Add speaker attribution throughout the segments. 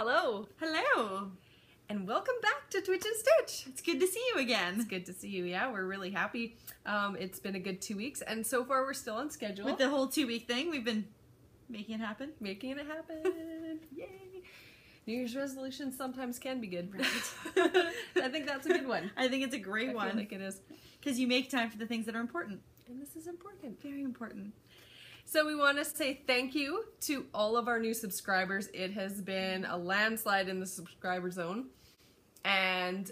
Speaker 1: Hello,
Speaker 2: Hello,
Speaker 1: and welcome back to Twitch and Stitch.
Speaker 2: it's good to see you again.
Speaker 1: It's good to see you. Yeah, we're really happy. It's been a good 2 weeks, and so far we're still on schedule.
Speaker 2: With the whole 2-week thing, we've been making it happen.
Speaker 1: Making it happen. Yay! New Year's resolutions sometimes can be good.
Speaker 2: Right.
Speaker 1: I think that's a good one.
Speaker 2: I think it's a great one.
Speaker 1: I feel like it is.
Speaker 2: Because you make time for the things that are important.
Speaker 1: And this is important.
Speaker 2: Very important.
Speaker 1: So we want to say thank you to all of our new subscribers. It has been a landslide in the subscriber zone. And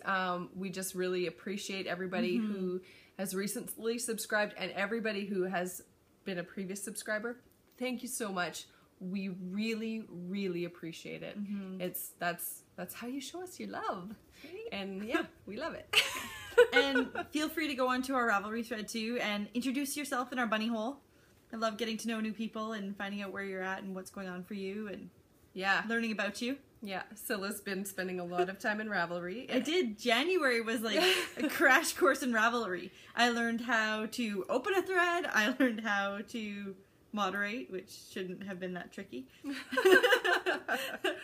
Speaker 1: we just really appreciate everybody who has recently subscribed and everybody who has been a previous subscriber. Thank you so much. We really, really appreciate it. That's how you show us your love. And yeah, we love it.
Speaker 2: And feel free to go onto our Ravelry thread too and introduce yourself in our bunny hole. I love getting to know new people and finding out where you're at and what's going on for you and learning about you.
Speaker 1: Yeah, Scylla's been spending a lot of time in Ravelry.
Speaker 2: I did. January was like a crash course in Ravelry. I learned how to open a thread. I learned how to moderate, which shouldn't have been that tricky. I think I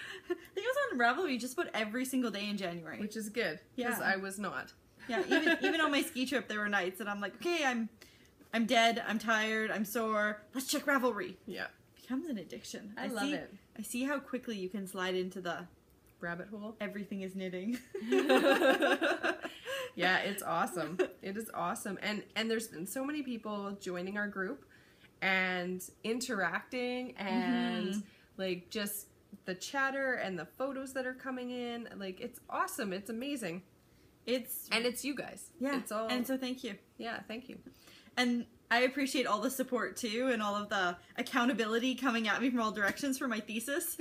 Speaker 2: was on Ravelry just about every single day in January.
Speaker 1: Which is good, because I was not.
Speaker 2: Yeah, even on my ski trip, there were nights that I'm like, okay, I'm dead, I'm tired, I'm sore, let's check Ravelry.
Speaker 1: Yeah.
Speaker 2: It becomes an addiction.
Speaker 1: I love it.
Speaker 2: I see how quickly you can slide into the
Speaker 1: Rabbit hole.
Speaker 2: everything is knitting.
Speaker 1: Yeah, it's awesome. It is awesome. And there's been so many people joining our group and interacting and like just the chatter and the photos that are coming in. Like, it's awesome. It's amazing. And it's you guys.
Speaker 2: Yeah.
Speaker 1: It's all,
Speaker 2: and so thank you.
Speaker 1: yeah, thank you.
Speaker 2: And I appreciate all the support too and all of the accountability coming at me from all directions for my thesis.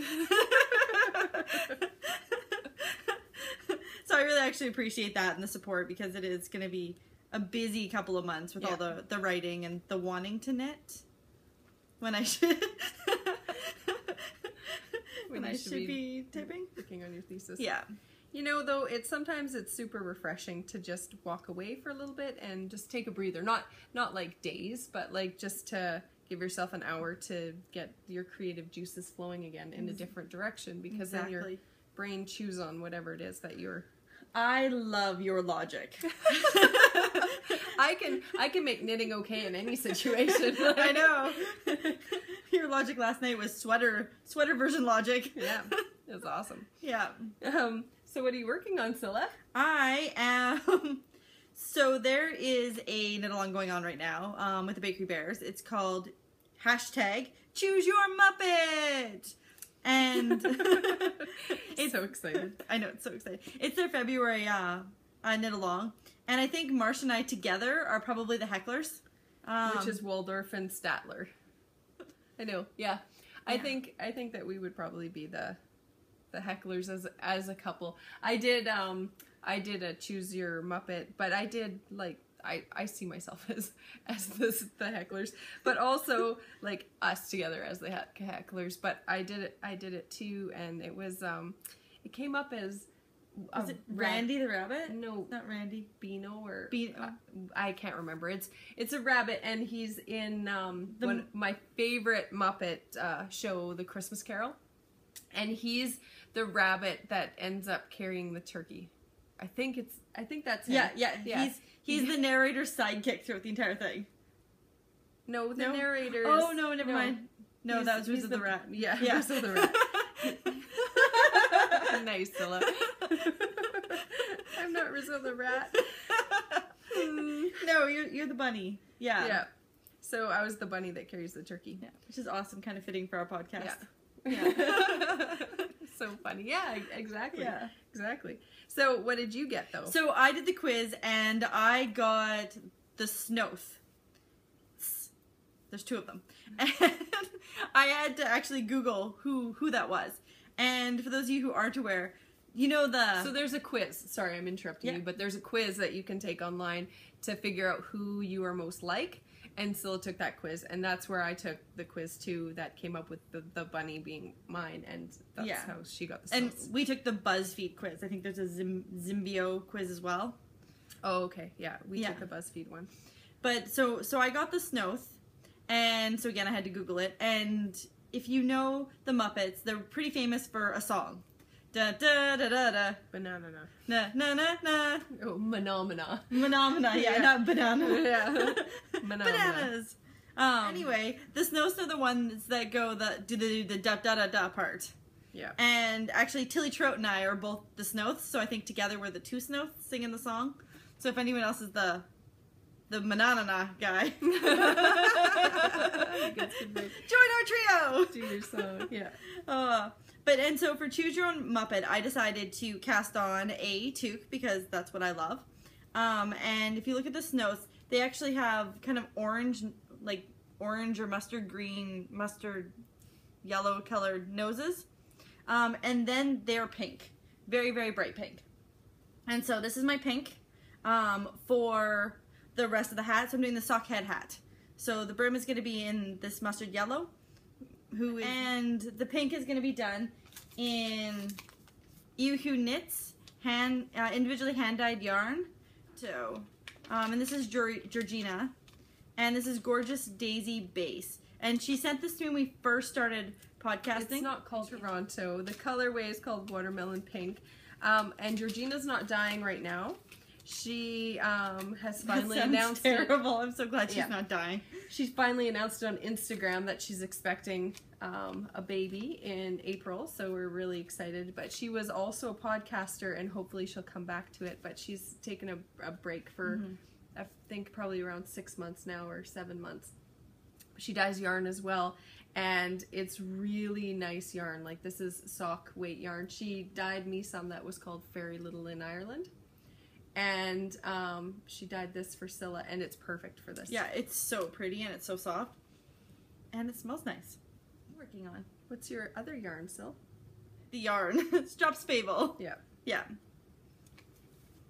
Speaker 2: So I really actually appreciate that and the support because it is going to be a busy couple of months with all the writing and the wanting to knit when I should when I should be typing.
Speaker 1: Working on your thesis.
Speaker 2: Yeah.
Speaker 1: You know, though, sometimes it's super refreshing to just walk away for a little bit and just take a breather. Not like days, but like just to give yourself an hour to get your creative juices flowing again in a different direction, because then your brain chews on whatever it is that you're...
Speaker 2: I love your logic.
Speaker 1: I can make knitting okay in any situation.
Speaker 2: I know. Your logic last night was sweater version logic.
Speaker 1: Yeah, it was awesome.
Speaker 2: Yeah.
Speaker 1: So what are you working on, Scylla?
Speaker 2: I am... So there is a knit-along going on right now with the Bakery Bears. It's called #Choose Your Muppet. And
Speaker 1: it's so excited.
Speaker 2: I know, it's so exciting. It's their February knit-along. And I think Marsh and I together are probably the hecklers.
Speaker 1: Which is Waldorf and Statler. I know, yeah. I think that we would probably be the hecklers as a couple. I did a Choose Your Muppet, but I did like I see myself as the hecklers, but also like us together as the hecklers. But I did it too, and it was it came up as
Speaker 2: is it Randy the rabbit?
Speaker 1: No,
Speaker 2: not Randy.
Speaker 1: Beano or
Speaker 2: Beano.
Speaker 1: I can't remember. It's a rabbit, and he's in my favorite Muppet show, The Christmas Carol, and he's the rabbit that ends up carrying the turkey. I think that's him.
Speaker 2: Yeah. He's the narrator's sidekick throughout the entire thing.
Speaker 1: No, the narrator.
Speaker 2: Oh no, never mind. No, that was Rizzo the Rat.
Speaker 1: Yeah, Rizzo the Rat. Nice, Scylla. I'm not Rizzo the Rat.
Speaker 2: No, you're the bunny. Yeah.
Speaker 1: Yeah. So I was the bunny that carries the turkey.
Speaker 2: Yeah, which is awesome, kind of fitting for our podcast.
Speaker 1: Yeah. So funny. Yeah, exactly. Yeah. Exactly. So what did you get though?
Speaker 2: So I did the quiz and I got the Snoth. There's two of them. And I had to actually Google who that was. And for those of you who aren't aware, you know
Speaker 1: So there's a quiz. Sorry, I'm interrupting you, but there's a quiz that you can take online to figure out who you are most like. And Scylla took that quiz, and that's where I took the quiz too. That came up with the bunny being mine, and that's how she got the
Speaker 2: And we took the BuzzFeed quiz. I think there's a Zimbio quiz as well.
Speaker 1: Oh, okay, yeah, we took the BuzzFeed one.
Speaker 2: But so I got the Snoth, and so again I had to Google it. And if you know the Muppets, they're pretty famous for a song. Da da da da da.
Speaker 1: Banana.
Speaker 2: Na na na na.
Speaker 1: Oh, phenomena.
Speaker 2: Phenomena, yeah, not banana.
Speaker 1: Yeah.
Speaker 2: Bananas. Anyway, the Snowths are the ones that go do the da da da da part.
Speaker 1: Yeah.
Speaker 2: And actually, Tilly Trout and I are both the Snowths, so I think together we're the two Snowths singing the song. So if anyone else is the manana guy, join our trio.
Speaker 1: Do your song, yeah.
Speaker 2: And so for Choose Your Own Muppet, I decided to cast on a toque because that's what I love. And if you look at the Snowths, they actually have kind of orange or mustard green, mustard yellow colored noses. And then they're pink. Very, very bright pink. And so this is my pink for the rest of the hat. So I'm doing the sock head hat. So the brim is going to be in this mustard yellow. And the pink is going to be done in Iuhu Knits individually hand-dyed yarn. So, and this is Georgina. And this is Gorgeous Daisy Base. And she sent this to me when we first started podcasting.
Speaker 1: It's not called Toronto. The colorway is called Watermelon Pink. And Georgina's not dyeing right now. She has finally announced
Speaker 2: terrible. I'm so glad she's not dying.
Speaker 1: She's finally announced it on Instagram that she's expecting a baby in April, so we're really excited. But she was also a podcaster, and hopefully she'll come back to it. But she's taken a break for, I think, probably around 6 months now or 7 months. She dyes yarn as well, and it's really nice yarn. Like, this is sock weight yarn. She dyed me some that was called Fairy Little in Ireland. And she dyed this for Scylla, and it's perfect for this.
Speaker 2: Yeah, it's so pretty, and it's so soft. And it smells nice. Working on.
Speaker 1: What's your other yarn, Syl?
Speaker 2: The yarn. Strop Spable.
Speaker 1: Yeah.
Speaker 2: Yeah.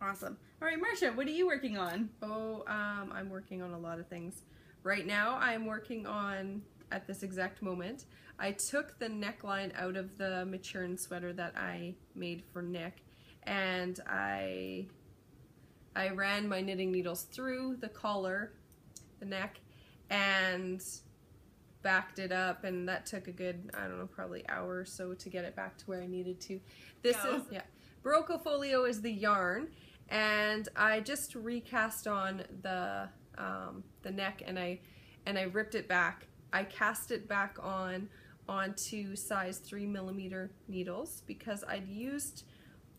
Speaker 2: Awesome. All right, Marcia, what are you working on?
Speaker 1: Oh, I'm working on a lot of things. Right now, I'm working on, at this exact moment, I took the neckline out of the Maturin sweater that I made for Nick, and I ran my knitting needles through the collar, the neck, and backed it up, and that took a good, I don't know, probably hour or so to get it back to where I needed to. This is, Barocco Folio is the yarn, and I just recast on the neck, and I ripped it back. I cast it back onto size 3mm needles because I'd used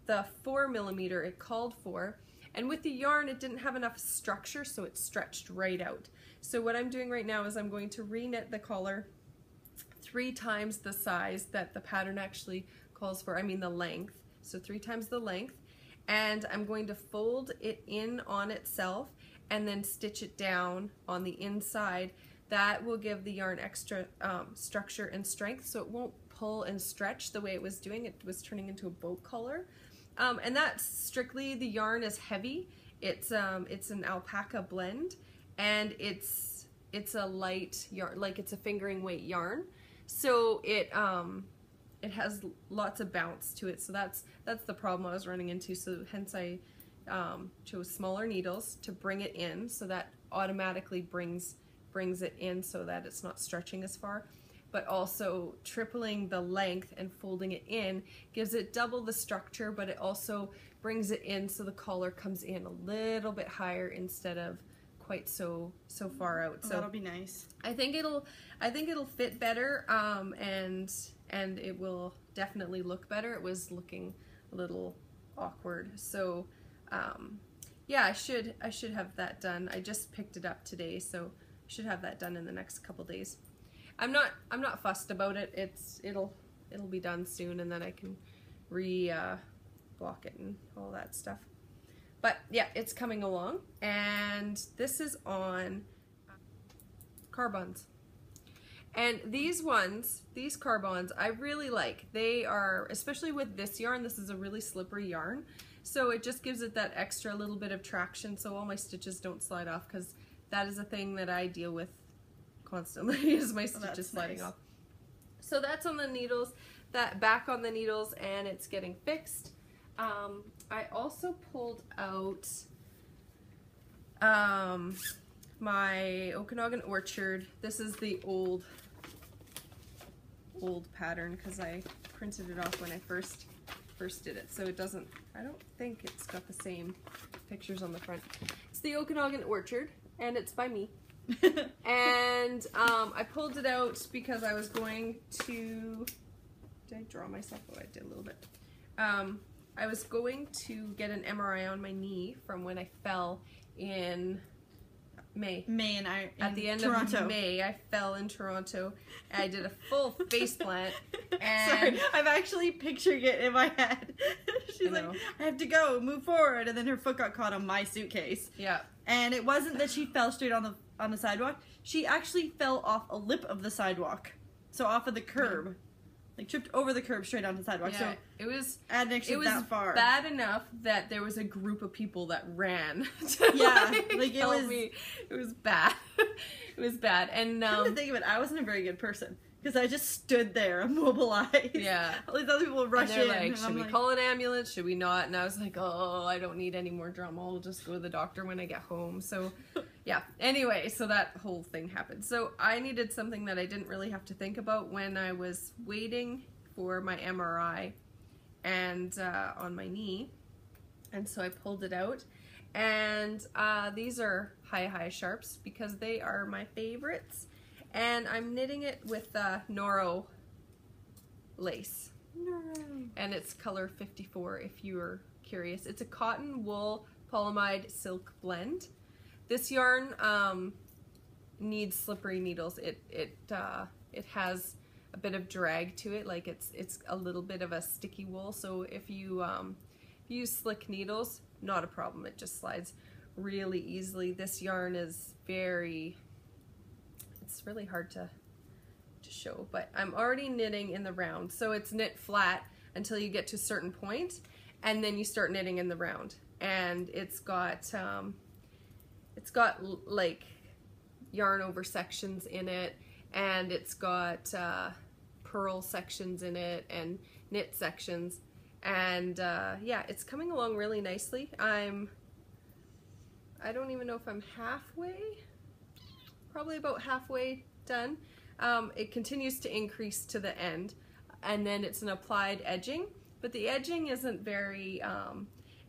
Speaker 1: the 4mm it called for. And with the yarn, it didn't have enough structure, so it stretched right out. So what I'm doing right now is I'm going to re-knit the collar 3 times the size that the pattern actually calls for, I mean the length. So 3 times the length. And I'm going to fold it in on itself and then stitch it down on the inside. That will give the yarn extra structure and strength, so it won't pull and stretch the way it was doing. It was turning into a boat collar. And that's strictly, the yarn is heavy. It's an alpaca blend, and it's a light yarn, like it's a fingering weight yarn. So it has lots of bounce to it. So that's the problem I was running into. So hence I chose smaller needles to bring it in, so that automatically brings it in so that it's not stretching as far. But also tripling the length and folding it in gives it double the structure, but it also brings it in so the collar comes in a little bit higher instead of quite so far out. So
Speaker 2: that'll be nice.
Speaker 1: I think it'll fit better, and it will definitely look better. It was looking a little awkward, so yeah, I should have that done. I just picked it up today, so I should have that done in the next couple days. I'm not fussed about it. It'll be done soon, and then I can block it and all that stuff. But yeah, it's coming along, and this is on carbons. And these carbons I really like. They are, especially with this yarn, this is a really slippery yarn, so it just gives it that extra little bit of traction so all my stitches don't slide off, because that is a thing that I deal with constantly, is my stitches sliding off. So that's on the needles, that back on the needles, and it's getting fixed. I also pulled out my Okanagan Orchard. This is the old pattern because I printed it off when I first first did it, so it doesn't, I don't think it's got the same pictures on the front. It's the Okanagan Orchard, and it's by me. And I pulled it out because I was going to, did I draw myself? Oh, I did a little bit. I was going to get an MRI on my knee from when I fell in May. At the end
Speaker 2: Toronto.
Speaker 1: of May, I fell in Toronto. I did a full face plant. And
Speaker 2: sorry, I'm actually picturing it in my head. She's like, I have to go, move forward, and then her foot got caught on my suitcase.
Speaker 1: Yeah.
Speaker 2: And it wasn't that she fell straight on the sidewalk. She actually fell off a lip of the sidewalk, so off of the curb. Like tripped over the curb straight onto the sidewalk.
Speaker 1: Yeah,
Speaker 2: so
Speaker 1: it was
Speaker 2: that far.
Speaker 1: Bad enough that there was a group of people that ran.
Speaker 2: Yeah, like it was.
Speaker 1: Me. It was bad. It was bad. And
Speaker 2: come to think of it, I wasn't a very good person because I just stood there immobilized.
Speaker 1: Yeah.
Speaker 2: All these other people rush in.
Speaker 1: Like, should we call an ambulance? Should we not? And I was like, oh, I don't need any more drama. I'll just go to the doctor when I get home. So, yeah. Anyway, so that whole thing happened. So I needed something that I didn't really have to think about when I was waiting for my MRI and on my knee. And so I pulled it out. And these are high sharps because they are my favorites. And I'm knitting it with Noro lace.
Speaker 2: Noro.
Speaker 1: And it's color 54 if you were curious. It's a cotton wool polyamide silk blend. This yarn needs slippery needles. It has a bit of drag to it, like it's a little bit of a sticky wool. So if you use slick needles, not a problem. It just slides really easily. This yarn is it's really hard to show, but I'm already knitting in the round. So it's knit flat until you get to a certain point, and then you start knitting in the round. And it's got like yarn over sections in it, and it's got purl sections in it and knit sections. And yeah, it's coming along really nicely. I don't even know if I'm halfway, probably about halfway done. It continues to increase to the end, and then it's an applied edging, but the edging isn't very,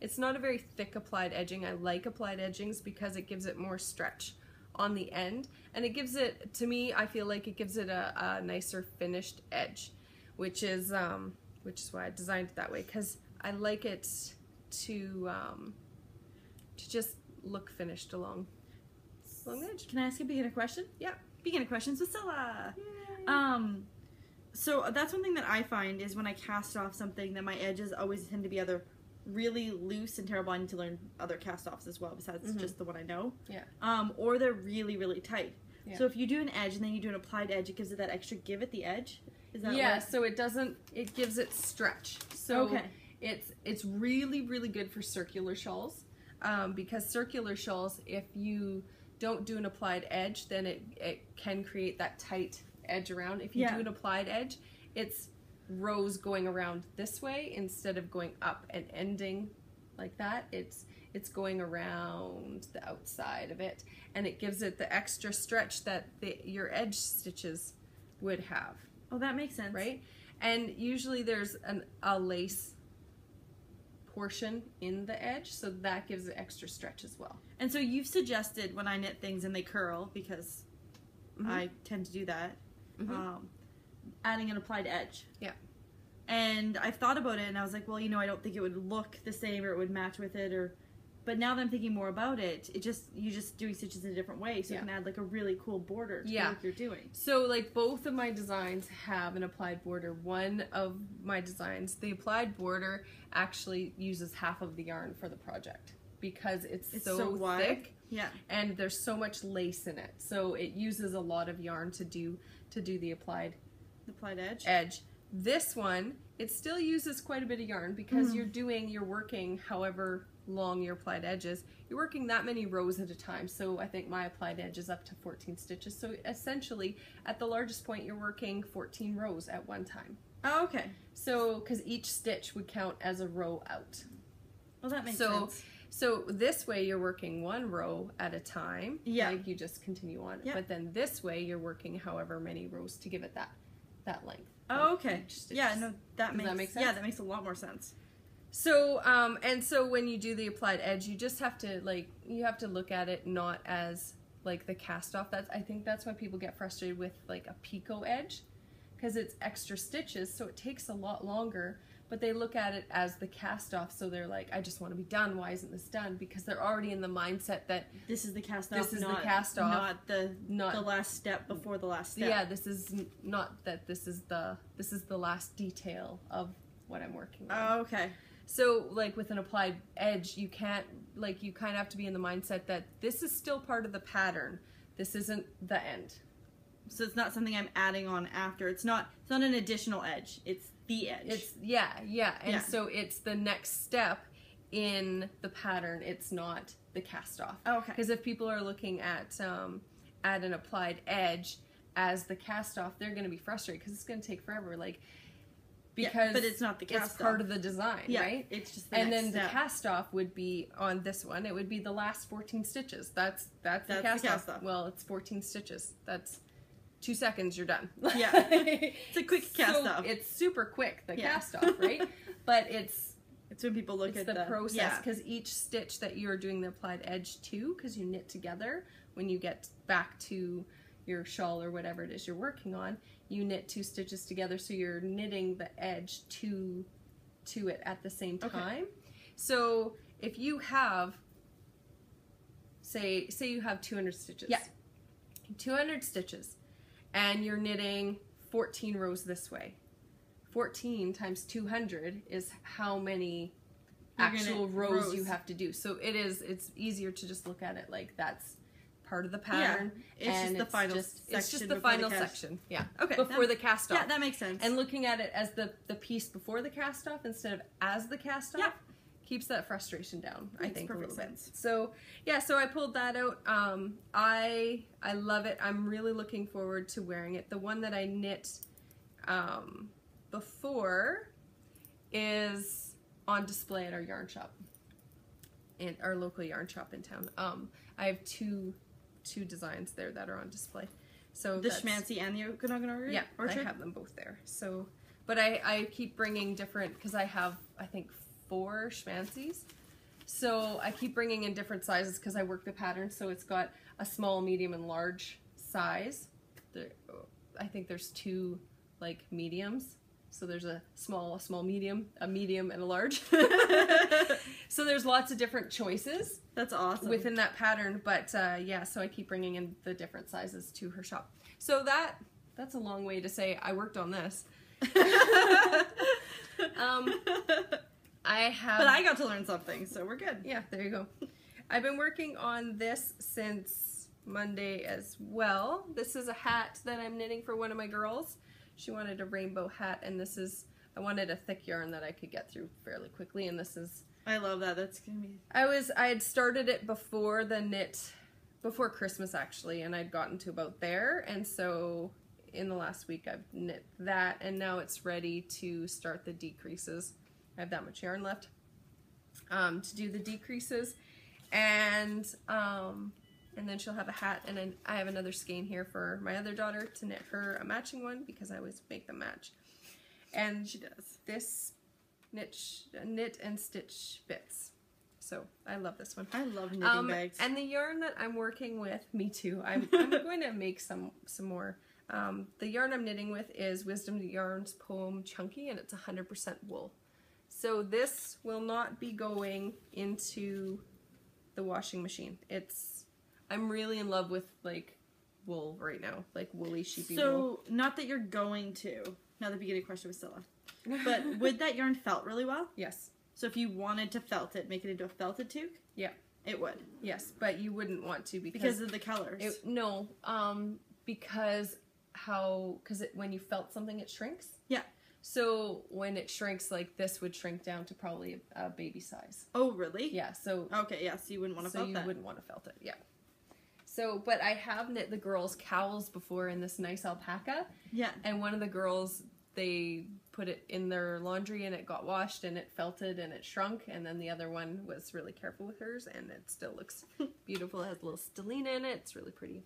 Speaker 1: it's not a very thick applied edging. I like applied edgings because it gives it more stretch on the end, and it gives it, to me, I feel like it gives it a nicer finished edge, which is why I designed it that way, because I like it to just look finished along the edge.
Speaker 2: Can I ask a beginner question?
Speaker 1: Yeah.
Speaker 2: Beginner questions with Scylla.
Speaker 1: Yay.
Speaker 2: So that's one thing that I find is when I cast off something that my edges always tend to be either really loose and terrible. I need to learn other cast offs as well besides just the one I know.
Speaker 1: Yeah.
Speaker 2: Or they're really tight.
Speaker 1: Yeah.
Speaker 2: So if you do an edge and then you do an applied edge, it gives it that extra give at the edge. Is that
Speaker 1: yeah? So it gives it stretch. So
Speaker 2: okay.
Speaker 1: It's really good for circular shawls, because circular shawls, if you don't do an applied edge, then it can create that tight edge around. If you do an applied edge, it's rows going around this way instead of going up and ending like that. It's going around the outside of it, and it gives it the extra stretch that your edge stitches would have.
Speaker 2: Oh, that makes sense.
Speaker 1: Right? And usually there's a lace portion in the edge, so that gives it extra stretch as well.
Speaker 2: And so you've suggested when I knit things and they curl, because I tend to do that, adding an applied edge.
Speaker 1: Yeah.
Speaker 2: And I've thought about it, and I was like, well, I don't think it would look the same or it would match with it, but now that I'm thinking more about it, you're just doing stitches in a different way, so you can add like a really cool border to what you're doing.
Speaker 1: So like both of my designs have an applied border. One of my designs, the applied border actually uses half of the yarn for the project because it's so
Speaker 2: wide.
Speaker 1: thick.
Speaker 2: Yeah.
Speaker 1: And there's so much lace in it. So it uses a lot of yarn to do the applied edge. This one, it still uses quite a bit of yarn because you're working however long your applied edge is. You're working that many rows at a time. So I think my applied edge is up to 14 stitches. So essentially, at the largest point, you're working 14 rows at one time.
Speaker 2: Oh, okay.
Speaker 1: So, because each stitch would count as a row out.
Speaker 2: Well, that makes sense.
Speaker 1: So this way you're working one row at a time.
Speaker 2: Yeah.
Speaker 1: Like you just continue on.
Speaker 2: Yeah.
Speaker 1: But then this way you're working however many rows to give it that that length.
Speaker 2: Oh, okay.
Speaker 1: Stitches.
Speaker 2: Yeah, no, that
Speaker 1: Does that make sense?
Speaker 2: Yeah, that makes a lot more sense.
Speaker 1: So, and so when you do the applied edge, you just have to, like, you have to look at it not as, like, the cast off. I think that's why people get frustrated with, like, a picot edge, because it's extra stitches, so it takes a lot longer, but they look at it as the cast off, so they're like, I just want to be done, why isn't this done? Because they're already in the mindset that
Speaker 2: this is the cast off,
Speaker 1: this is the cast off,
Speaker 2: not the last step before the last step.
Speaker 1: Yeah, this is not that this is the last detail of what I'm working on.
Speaker 2: Oh, okay.
Speaker 1: So, like, with an applied edge, you can't, like, you kind of have to be in the mindset that this is still part of the pattern. This isn't the end.
Speaker 2: So it's not something I'm adding on after. It's not an additional edge. It's the edge.
Speaker 1: It's, yeah. And so it's the next step in the pattern. It's not the cast off.
Speaker 2: Oh, okay.
Speaker 1: Because if people are looking at an applied edge as the cast off, they're going to be frustrated because it's going to take forever. Like, because
Speaker 2: but it's not the cast off.
Speaker 1: It's part of the design, right?
Speaker 2: It's just the
Speaker 1: and
Speaker 2: next
Speaker 1: then
Speaker 2: step.
Speaker 1: The cast off would be on this one. It would be the last 14 stitches. That's the cast off. Well, it's 14 stitches. That's 2 seconds. You're done.
Speaker 2: Yeah, it's a quick cast off.
Speaker 1: It's super quick. The cast off, right? But it's
Speaker 2: when people look at
Speaker 1: the process, because each stitch that you're doing the applied edge to, because you knit together when you get back to your shawl or whatever it is you're working on, you knit 2 stitches together, so you're knitting the edge to it at the same time. Okay. So if you have, say you have 200 stitches.
Speaker 2: Yeah.
Speaker 1: 200 stitches, and you're knitting 14 rows this way. 14 times 200 is how many actual rows you have to do. So it's easier to just look at it like that's part of the pattern.
Speaker 2: Yeah, it's just the final section.
Speaker 1: It's just the final section. Yeah.
Speaker 2: Okay.
Speaker 1: Before the cast off.
Speaker 2: Yeah, that makes sense.
Speaker 1: And looking at it as the piece before the cast off instead of as the cast off keeps that frustration down, I think, a little bit. So yeah, so I pulled that out. I love it. I'm really looking forward to wearing it. The one that I knit before is on display at our yarn shop, in our local yarn shop in town. I have two designs there that are on display. So
Speaker 2: the Schmancy and the Okanagan Orchard?
Speaker 1: Yeah, I have them both there. So, but I keep bringing different, because I have, I think, 4 Schmancies. So I keep bringing in different sizes because I work the pattern. So it's got a small, medium, and large size. I think there's 2 like mediums. So there's a small, medium, a medium, and a large. So there's lots of different choices.
Speaker 2: That's awesome.
Speaker 1: Within that pattern, but yeah, so I keep bringing in the different sizes to her shop. So that's a long way to say I worked on this. But
Speaker 2: I got to learn something, so we're good.
Speaker 1: Yeah, there you go. I've been working on this since Monday as well. This is a hat that I'm knitting for one of my girls. She wanted a rainbow hat, and I wanted a thick yarn that I could get through fairly quickly, and this is...
Speaker 2: I love that. That's gonna be...
Speaker 1: I had started it before Christmas, actually, and I'd gotten to about there, and so in the last week I've knit that, and now it's ready to start the decreases. I have that much yarn left to do the decreases, and then she'll have a hat, and then I have another skein here for my other daughter to knit her a matching one, because I always make them match. And she does this knit and stitch bits. So I love this one.
Speaker 2: I love knitting bags.
Speaker 1: And the yarn that I'm working with, me too. I'm going to make some more. The yarn I'm knitting with is Wisdom Yarns Poem Chunky, and it's 100% wool. So this will not be going into the washing machine. I'm really in love with like wool right now, like woolly sheepy wool.
Speaker 2: So not that you're going to. Now the beginning question was Scylla. But would that yarn felt really well?
Speaker 1: Yes.
Speaker 2: So if you wanted to felt it, make it into a felted toque?
Speaker 1: Yeah.
Speaker 2: It would.
Speaker 1: Yes, but you wouldn't want to
Speaker 2: because of the colors.
Speaker 1: Because when you felt something, it shrinks.
Speaker 2: Yeah.
Speaker 1: So when it shrinks, like this would shrink down to probably a baby size.
Speaker 2: Oh, really?
Speaker 1: Yeah. So
Speaker 2: okay, yeah. So you wouldn't want to felt that.
Speaker 1: So you wouldn't want to felt it. Yeah. So, but I have knit the girls' cowls before in this nice alpaca. Yeah. And one of the girls, they put it in their laundry and it got washed and it felted and it shrunk, and then the other one was really careful with hers and it still looks beautiful. It has a little stellina in it. It's really pretty.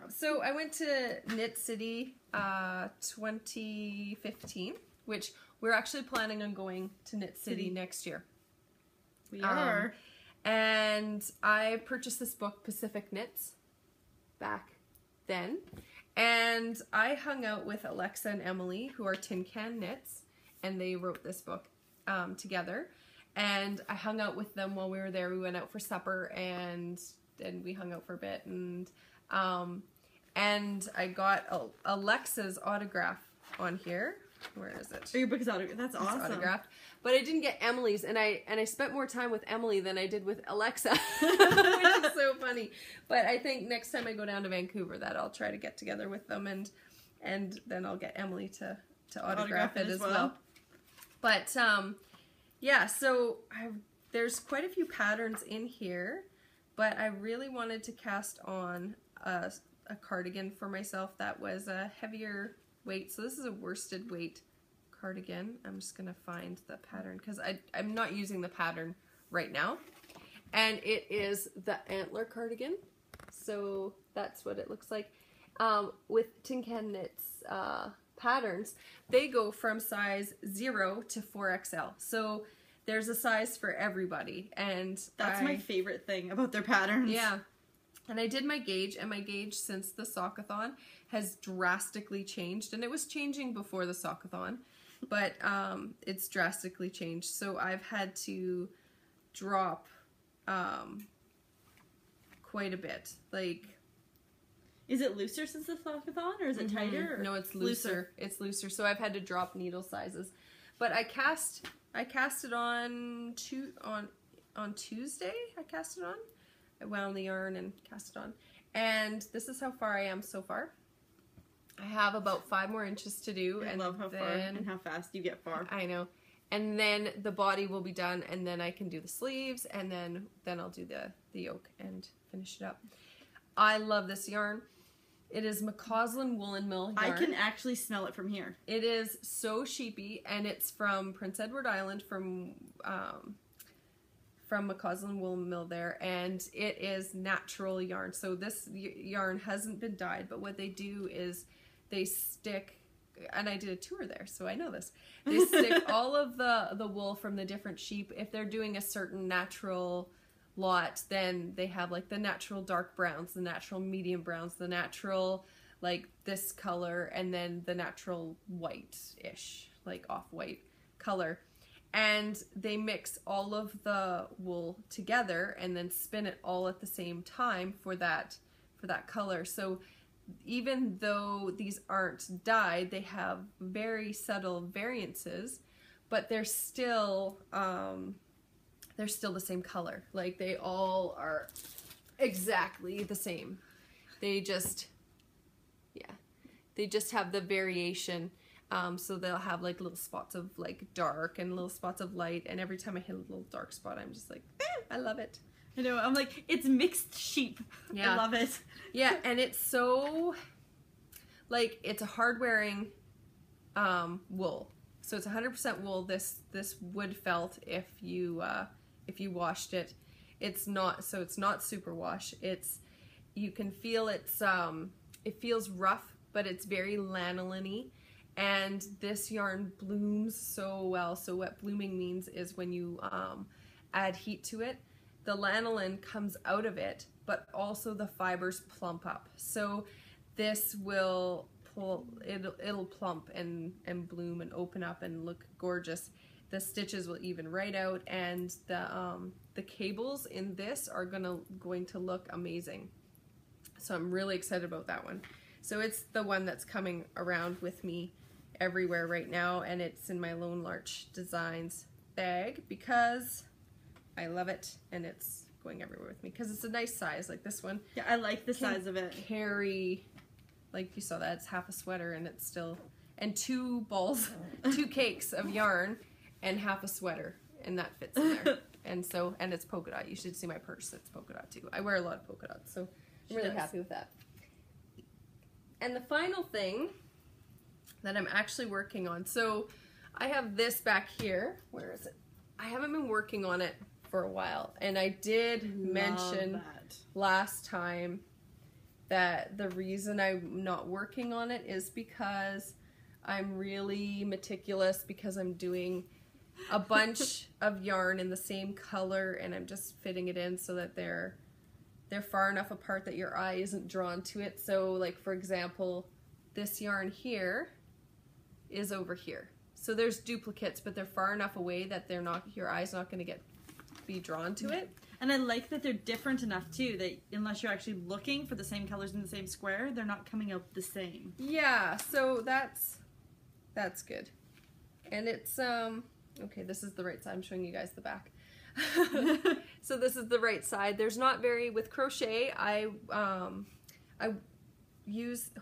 Speaker 1: So I went to Knit City 2015, which we're actually planning on going to Knit City next year.
Speaker 2: We are.
Speaker 1: And I purchased this book, Pacific Knits, back then. And I hung out with Alexa and Emily, who are Tin Can Knits, and they wrote this book together. And I hung out with them while we were there. We went out for supper, and then we hung out for a bit. And I got Alexa's autograph on here. Where is it?
Speaker 2: Oh, your book is autographed. That's awesome.
Speaker 1: It's autographed. But I didn't get Emily's, and I spent more time with Emily than I did with Alexa, which is so funny. But I think next time I go down to Vancouver, that I'll try to get together with them, and then I'll get Emily to autograph it as well. But yeah, so there's quite a few patterns in here, but I really wanted to cast on a cardigan for myself that was a heavier weight. So this is a worsted weight cardigan. I'm just gonna find the pattern because I'm not using the pattern right now. And it is the antler cardigan. So that's what it looks like. With Tin Can Knits patterns, they go from size 0 to 4XL. So there's a size for everybody. And
Speaker 2: that's my favorite thing about their patterns.
Speaker 1: Yeah. And I did my gauge, and my gauge since the Sockathon has drastically changed. And it was changing before the Sockathon, but it's drastically changed. So I've had to drop quite a bit. Like,
Speaker 2: is it looser since the Sockathon, or is it tighter? Or?
Speaker 1: No, it's looser. It's looser. So I've had to drop needle sizes. But I cast it on Tuesday. I cast it on. I wound the yarn and cast it on. And this is how far I am so far. I have about 5 more inches to do.
Speaker 2: I love how far and how fast you get far.
Speaker 1: I know. And then the body will be done, and then I can do the sleeves, and then I'll do the yoke and finish it up. I love this yarn. It is McCausland Woolen Mill yarn.
Speaker 2: I can actually smell it from here.
Speaker 1: It is so sheepy, and it's from Prince Edward Island, from McCausland Woolen Mill there, and it is natural yarn. So this yarn hasn't been dyed, but what they do is they stick, and I did a tour there, so I know this. They stick all of the wool from the different sheep. If they're doing a certain natural lot, then they have like the natural dark browns, the natural medium browns, the natural like this color, and then the natural white-ish, like off-white color. And they mix all of the wool together and then spin it all at the same time for that color. So even though these aren't dyed, they have very subtle variances, but they're still the same color. Like, they all are exactly the same. They just have the variation. So they'll have like little spots of like dark and little spots of light, and every time I hit a little dark spot, I'm just like, I love it.
Speaker 2: I know, I'm like, it's mixed sheep. Yeah. I love it.
Speaker 1: Yeah, and it's so, like, it's a hard-wearing wool. So it's 100% wool. This wood felt if you washed it. It's not superwash. You can feel it feels rough, but it's very lanolin-y. And this yarn blooms so well. So what blooming means is when you add heat to it, the lanolin comes out of it, but also the fibers plump up. So this will it'll plump and bloom and open up and look gorgeous. The stitches will even right out, and the cables in this are going to look amazing. So I'm really excited about that one. So it's the one that's coming around with me everywhere right now, and it's in my Lone Larch Designs bag because I love it, and it's going everywhere with me because it's a nice size. Like this one,
Speaker 2: yeah, I like the size of it.
Speaker 1: Carry, like you saw that, it's half a sweater, and it's still, and 2 cakes of yarn and half a sweater, and that fits in there. And it's polka dot. You should see my purse. It's polka dot too. I wear a lot of polka dots, so I'm really happy with that. And the final thing that I'm actually working on. So I have this back here. Where is it? I haven't been working on it for a while, and I did mention last time that the reason I'm not working on it is because I'm really meticulous, because I'm doing a bunch of yarn in the same color and I'm just fitting it in so that they're far enough apart that your eye isn't drawn to it. So like, for example, this yarn here is over here. So there's duplicates, but they're far enough away that they're not, your eye's not going to be drawn to it.
Speaker 2: And I like that they're different enough too, that unless you're actually looking for the same colors in the same square, they're not coming out the same.
Speaker 1: Yeah, so that's good. And it's, okay, this is the right side. I'm showing you guys the back. So this is the right side. There's not very, with crochet, I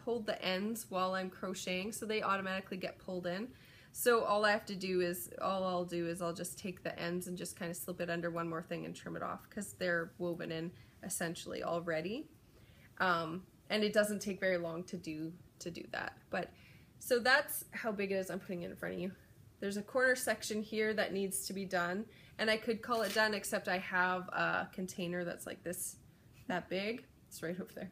Speaker 1: hold the ends while I'm crocheting, so they automatically get pulled in. So all I'll do is I'll just take the ends and just kind of slip it under one more thing and trim it off, because they're woven in essentially already. And it doesn't take very long to do that. But so that's how big it is. I'm putting it in front of you. There's a corner section here that needs to be done, and I could call it done, except I have a container that's like this, that big. It's right over there,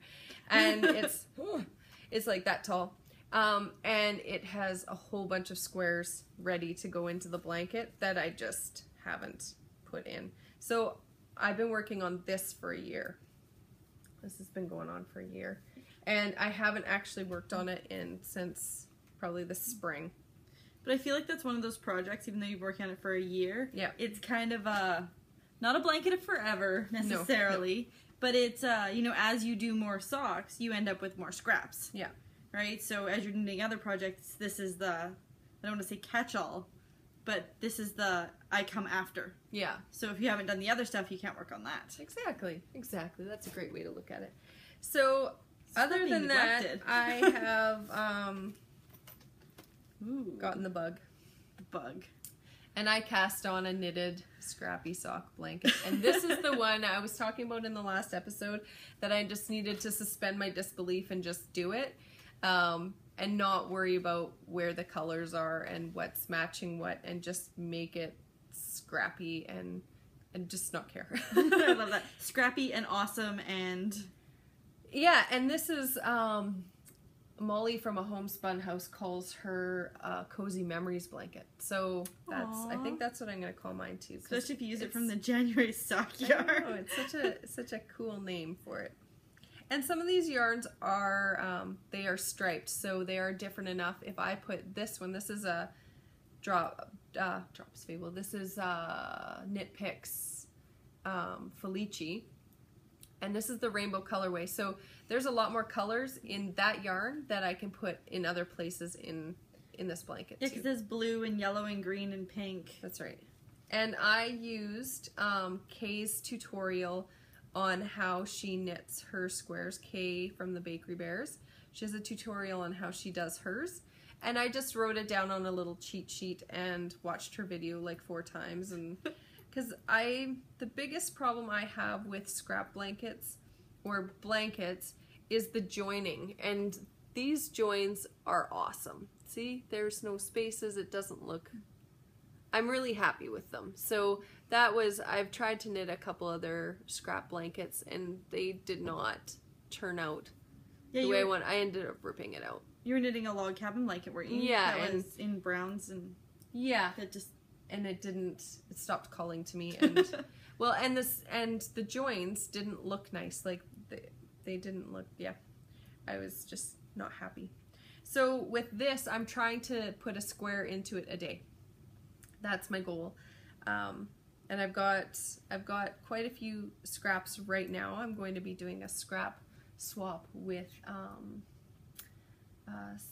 Speaker 1: and it's like that tall, and it has a whole bunch of squares ready to go into the blanket that I just haven't put in. So I've been working on this for a year. This has been going on for a year, and I haven't actually worked on it since probably the spring.
Speaker 2: But I feel like that's one of those projects, even though you've worked on it for a year,
Speaker 1: yeah,
Speaker 2: it's kind of not a blanket of forever necessarily, no. But it's, you know, as you do more socks, you end up with more scraps.
Speaker 1: Yeah.
Speaker 2: Right? So as you're doing other projects, this is the, I don't want to say catch-all, but this is the I come after.
Speaker 1: Yeah.
Speaker 2: So if you haven't done the other stuff, you can't work on that.
Speaker 1: Exactly. Exactly. That's a great way to look at it. So other than that, I have gotten the bug.
Speaker 2: The bug.
Speaker 1: And I cast on a knitted scrappy sock blanket. And this is the one I was talking about in the last episode, that I just needed to suspend my disbelief and just do it. And not worry about where the colors are and what's matching what, and just make it scrappy and just not care.
Speaker 2: I love that. Scrappy and awesome. And
Speaker 1: yeah, and this is Molly from A Homespun House calls her Cozy Memories blanket. So that's, I think that's what I'm going to call mine too.
Speaker 2: Especially if you use it from the January sock yarn.
Speaker 1: I know, it's such a cool name for it. And some of these yarns are, they are striped, so they are different enough. If I put this one, this is a Drops Fable. This is Knit Picks Felici. And this is the rainbow colorway. So there's a lot more colors in that yarn that I can put in other places in this blanket.
Speaker 2: Yeah, because there's blue and yellow and green and pink.
Speaker 1: That's right. And I used Kay's tutorial on how she knits her squares. Kay from the Bakery Bears. She has a tutorial on how she does hers. And I just wrote it down on a little cheat sheet and watched her video like 4 times. And because the biggest problem I have with scrap blankets or blankets is the joining, and these joins are awesome. See, there's no spaces, it doesn't look, I'm really happy with them. So that was, I've tried to knit a couple other scrap blankets and they did not turn out the way I want. I ended up ripping it out.
Speaker 2: You were knitting a log cabin blanket, weren't you?
Speaker 1: Yeah.
Speaker 2: That was in browns and
Speaker 1: yeah.
Speaker 2: It just,
Speaker 1: and it stopped calling to me, and well, and the joins didn't look nice. Like they didn't look, yeah. I was just not happy. So with this, I'm trying to put a square into it a day. That's my goal. And I've got quite a few scraps right now. I'm going to be doing a scrap swap with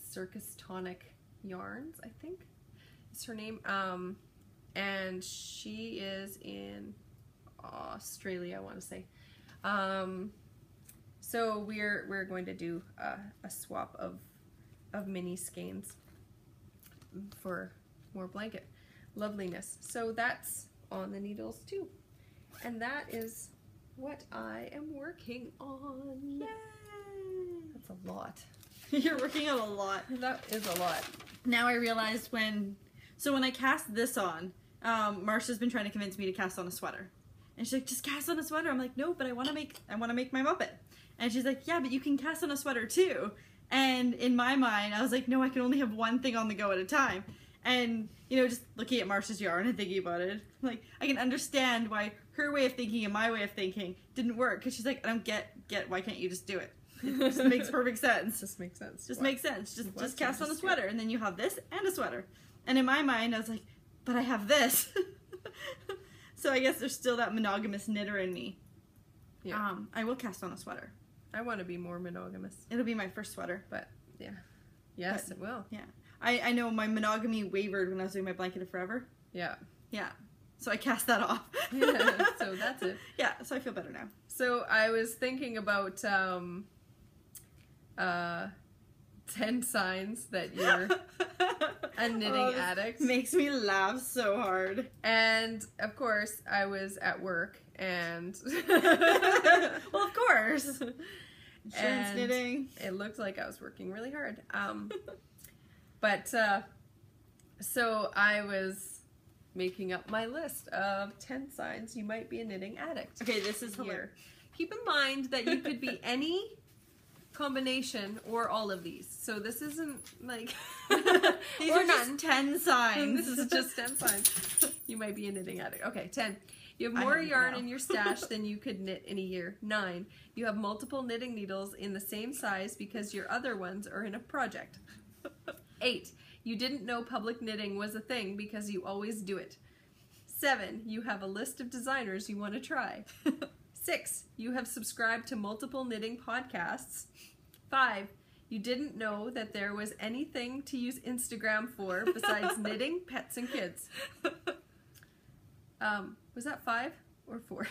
Speaker 1: Circus Tonic Yarns, I think is her name. And she is in Australia, I want to say. So we're going to do a swap of mini skeins for more blanket loveliness. So that's on the needles too. And that is what I am working on.
Speaker 2: Yay!
Speaker 1: That's a lot.
Speaker 2: You're working on a lot.
Speaker 1: That is a lot.
Speaker 2: Now I realized when I cast this on, Marsha's been trying to convince me to cast on a sweater. And she's like, just cast on a sweater. I'm like, no, but I want to make my Muppet. And she's like, yeah, but you can cast on a sweater too. And in my mind, I was like, no, I can only have one thing on the go at a time. And, you know, just looking at Marsha's yarn and thinking about it, like, I can understand why her way of thinking and my way of thinking didn't work. Because she's like, I don't get, why can't you just do it? It just makes perfect sense.
Speaker 1: Just makes sense.
Speaker 2: Just makes sense. Just cast on a sweater, and then you have this and a sweater. And in my mind, I was like, but I have this. So I guess there's still that monogamous knitter in me.
Speaker 1: Yeah.
Speaker 2: I will cast on a sweater.
Speaker 1: I want to be more monogamous.
Speaker 2: It'll be my first sweater.
Speaker 1: But, yeah. Yes, it will.
Speaker 2: Yeah. I know my monogamy wavered when I was doing my blanket of forever.
Speaker 1: Yeah.
Speaker 2: Yeah. So I cast that off.
Speaker 1: Yeah, so that's it.
Speaker 2: Yeah, so I feel better now.
Speaker 1: So I was thinking about 10 signs that you're a knitting addict.
Speaker 2: Makes me laugh so hard.
Speaker 1: And of course, I was at work and
Speaker 2: well, of course. Insurance knitting.
Speaker 1: It looked like I was working really hard. But so I was making up my list of 10 signs you might be a knitting addict.
Speaker 2: Okay, this is
Speaker 1: here.
Speaker 2: hilarious.
Speaker 1: Keep in mind that you could be any combination or all of these. So this isn't like
Speaker 2: these are just 10 signs.
Speaker 1: This is just 10 signs. You might be a knitting addict. Okay, 10. You have more yarn in your stash than you could knit in a year. 9. You have multiple knitting needles in the same size because your other ones are in a project. 8. You didn't know public knitting was a thing because you always do it. 7. You have a list of designers you want to try. 6. You have subscribed to multiple knitting podcasts. 5. You didn't know that there was anything to use Instagram for besides knitting, pets, and kids. Was that 5 or 4?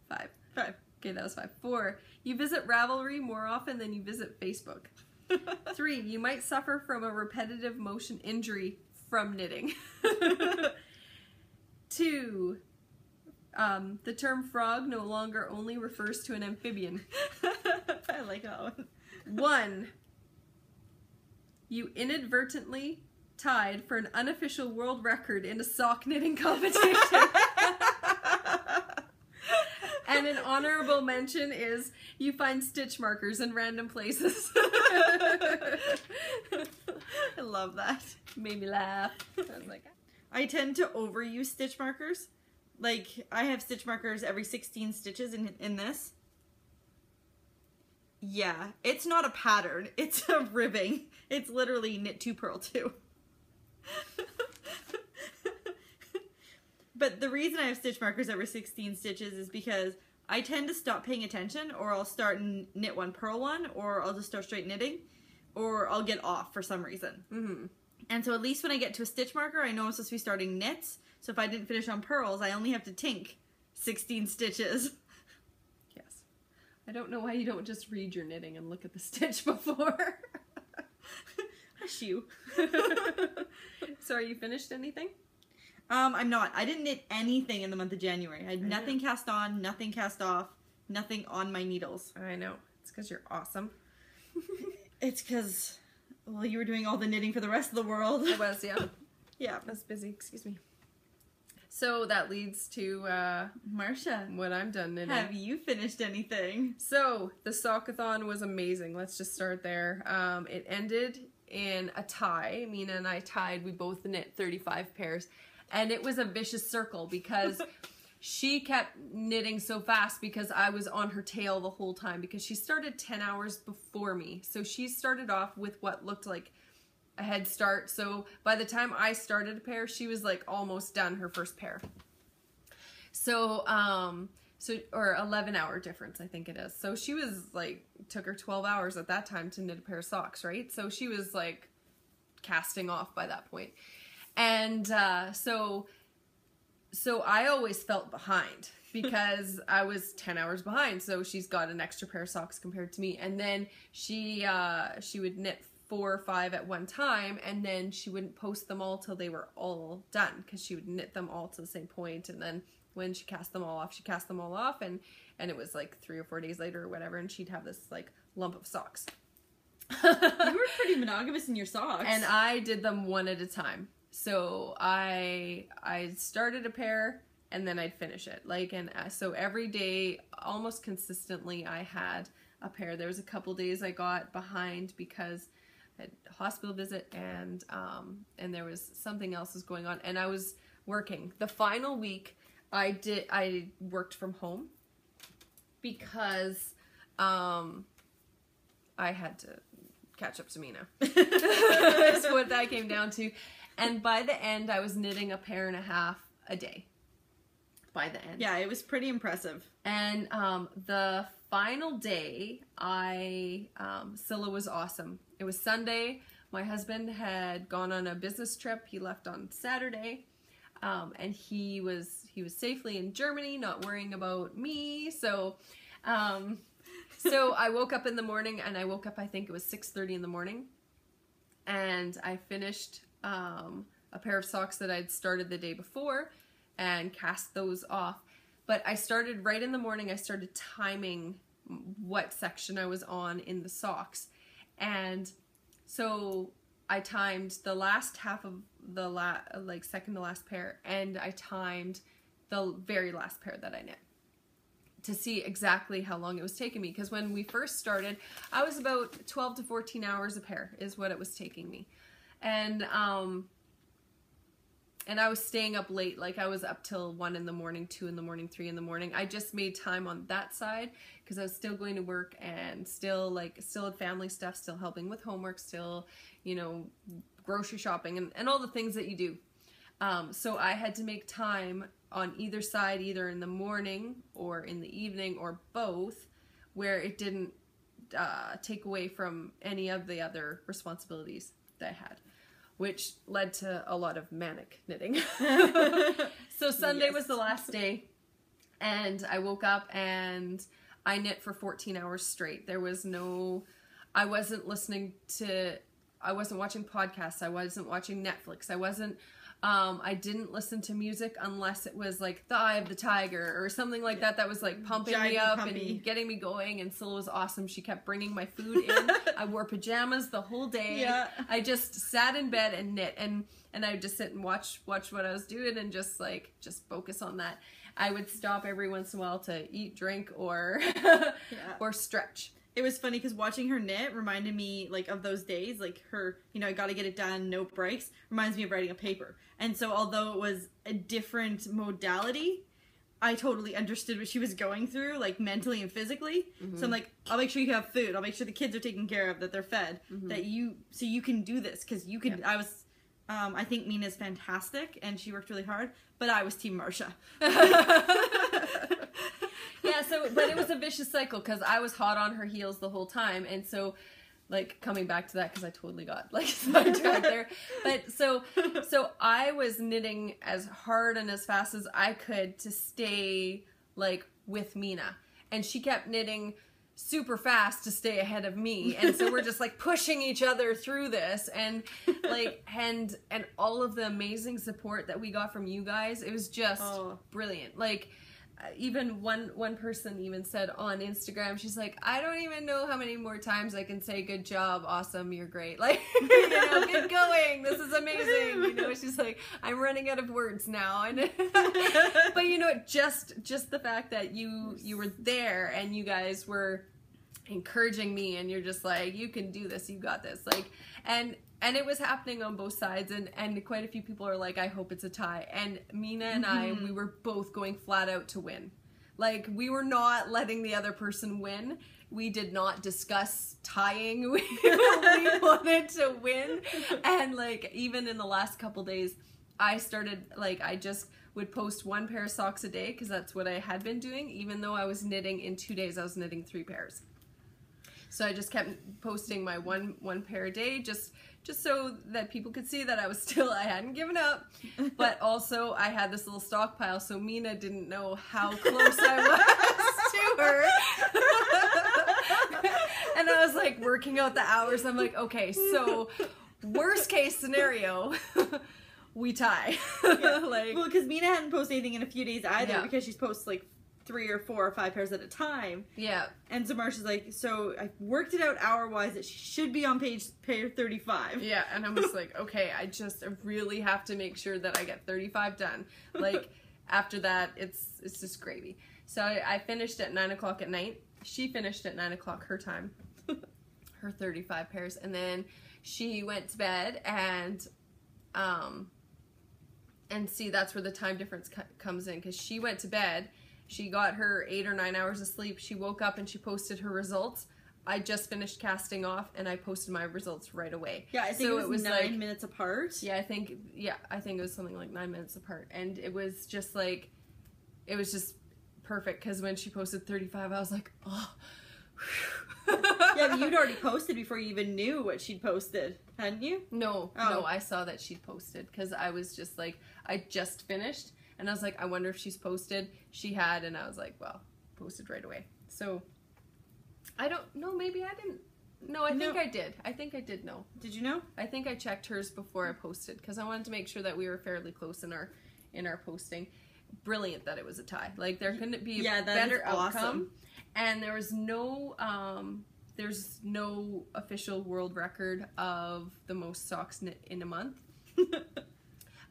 Speaker 1: 5.
Speaker 2: 5.
Speaker 1: Okay, that was 5. 4. You visit Ravelry more often than you visit Facebook. 3. You might suffer from a repetitive motion injury from knitting. 2. The term frog no longer only refers to an amphibian.
Speaker 2: I like that one.
Speaker 1: 1. You inadvertently tied for an unofficial world record in a sock knitting competition. And an honorable mention is you find stitch markers in random places.
Speaker 2: I love that.
Speaker 1: Made me laugh. I was like,
Speaker 2: I tend to overuse stitch markers. Like, I have stitch markers every 16 stitches in this. Yeah, it's not a pattern. It's a ribbing. It's literally knit 2, purl 2. But the reason I have stitch markers every 16 stitches is because I tend to stop paying attention, or I'll start knit 1, purl 1, or I'll just start straight knitting, or I'll get off for some reason.
Speaker 1: mm-hmm.
Speaker 2: And so at least when I get to a stitch marker, I know I'm supposed to be starting knits. So if I didn't finish on purls, I only have to tink 16 stitches.
Speaker 1: Yes. I don't know why you don't just read your knitting and look at the stitch before.
Speaker 2: Hush you.
Speaker 1: So are you finished anything?
Speaker 2: I'm not. I didn't knit anything in the month of January. I had nothing cast on, nothing cast off, nothing on my needles.
Speaker 1: I know. It's because you're awesome.
Speaker 2: It's because, well, you were doing all the knitting for the rest of the world.
Speaker 1: I was, yeah.
Speaker 2: Yeah.
Speaker 1: I was busy, excuse me. So that leads to
Speaker 2: Marsha,
Speaker 1: what I'm done knitting.
Speaker 2: have you finished anything?
Speaker 1: So the sockathon was amazing. Let's just start there. It ended in a tie. Mina and I tied. We both knit 35 pairs. And it was a vicious circle because she kept knitting so fast because I was on her tail the whole time because she started 10 hours before me. So she started off with what looked like a head start. So by the time I started a pair, she was like almost done her first pair. So, or 11-hour difference, I think it is. So she was like, took her 12 hours at that time to knit a pair of socks, right? So she was like casting off by that point. And so I always felt behind because I was 10 hours behind. So she's got an extra pair of socks compared to me. And then she would knit 4 or 5 at one time, and then she wouldn't post them all till they were all done because she would knit them all to the same point. And then when she cast them all off, she cast them all off, and it was like 3 or 4 days later or whatever, and she'd have this like lump of socks.
Speaker 2: You were pretty monogamous in your socks.
Speaker 1: And I did them one at a time. So I started a pair and then I'd finish it. So every day, almost consistently, I had a pair. There was a couple days I got behind because I had a hospital visit and there was something else was going on, and I was working. The final week I worked from home because I had to catch up to Mina. That's what that came down to. And by the end, I was knitting a pair and a half a day. By the end.
Speaker 2: Yeah, it was pretty impressive.
Speaker 1: And the final day, Scylla was awesome. It was Sunday. My husband had gone on a business trip. He left on Saturday. And he was safely in Germany, not worrying about me. So I woke up in the morning, and I woke up, I think it was 6:30 in the morning. And I finished a pair of socks that I'd started the day before and cast those off. But I started right in the morning, I started timing what section I was on in the socks. And so I timed the last half of the second to last pair, and I timed the very last pair that I knit to see exactly how long it was taking me. Because when we first started, I was about 12 to 14 hours a pair is what it was taking me. And I was staying up late. Like, I was up till 1 in the morning, 2 in the morning, 3 in the morning. I just made time on that side because I was still going to work and still had family stuff, still helping with homework, still, you know, grocery shopping and all the things that you do. So I had to make time on either side, either in the morning or in the evening or both, where it didn't take away from any of the other responsibilities that I had, which led to a lot of manic knitting. So Sunday was the last day, and I woke up and I knit for 14 hours straight. There was I wasn't watching podcasts, I wasn't watching Netflix, I didn't listen to music unless it was like The Eye of the Tiger or something like that was like pumping me up and getting me going. And Scylla was awesome. She kept bringing my food in. I wore pajamas the whole day. Yeah. I just sat in bed and knit, and I would just sit and watch what I was doing and just focus on that. I would stop every once in a while to eat, drink, or or stretch.
Speaker 2: It was funny because watching her knit reminded me like of those days, like her, you know, I got to get it done, no breaks, reminds me of writing a paper. And so although it was a different modality, I totally understood what she was going through, like mentally and physically. Mm-hmm. So I'm like, I'll make sure you have food. I'll make sure the kids are taken care of, that they're fed, mm-hmm. So you can do this because you can. Yeah. I think Mina's fantastic and she worked really hard, but I was Team Marsha.
Speaker 1: Yeah, but it was a vicious cycle because I was hot on her heels the whole time, and so, like, coming back to that because I totally got like sidetracked there. But so I was knitting as hard and as fast as I could to stay like with Mina, and she kept knitting super fast to stay ahead of me, and so we're just like pushing each other through this, and like and all of the amazing support that we got from you guys, it was just brilliant. Like, even one person even said on Instagram, she's like, I don't even know how many more times I can say good job, awesome, you're great, like, you know, get going, this is amazing, you know. She's like, I'm running out of words now. And but you know, just the fact that you were there and you guys were encouraging me, and you're just like, you can do this, you got this, like, and it was happening on both sides, and quite a few people are like, I hope it's a tie. And Mina and mm-hmm. we were both going flat out to win. Like, we were not letting the other person win. We did not discuss tying. We wanted to win. And like, even in the last couple days, I started, like, I just would post 1 pair of socks a day because that's what I had been doing. Even though I was knitting in 2 days, I was knitting 3 pairs. So I just kept posting my one pair a day, just so that people could see that I hadn't given up. But also I had this little stockpile, so Mina didn't know how close I was to her. And I was like working out the hours. I'm like, okay, so worst case scenario, we tie.
Speaker 2: Yeah. Like, well, because Mina hadn't posted anything in a few days either, because she's posted like 3 or 4 or 5 pairs at a time. Yeah. And so Marsha's like, so I worked it out hour-wise that she should be on pair 35.
Speaker 1: Yeah, and I'm just like, okay, I really have to make sure that I get 35 done. Like, after that, it's just gravy. So I finished at 9 o'clock at night, she finished at 9 o'clock her time, her 35 pairs, and then she went to bed, and see, that's where the time difference comes in, because she went to bed, she got her 8 or 9 hours of sleep, she woke up and she posted her results. I just finished casting off, and I posted my results right away.
Speaker 2: Yeah, I think it was 9 minutes apart.
Speaker 1: Yeah, I think it was something like 9 minutes apart, and it was just like, it was just perfect, because when she posted 35, I was like, oh.
Speaker 2: Yeah, but you'd already posted before you even knew what she'd posted, hadn't you?
Speaker 1: No, I saw that she'd posted, because I was just like, I just finished, and I was like, I wonder if she's posted. She had, and I was like, well, posted right away. So, I don't know, maybe I didn't. No, I think I did. I think I did know.
Speaker 2: Did you know?
Speaker 1: I think I checked hers before I posted, because I wanted to make sure that we were fairly close in our posting. Brilliant that it was a tie. Like, there couldn't be a better outcome. Awesome. And there was no, there's no official world record of the most socks knit in a month.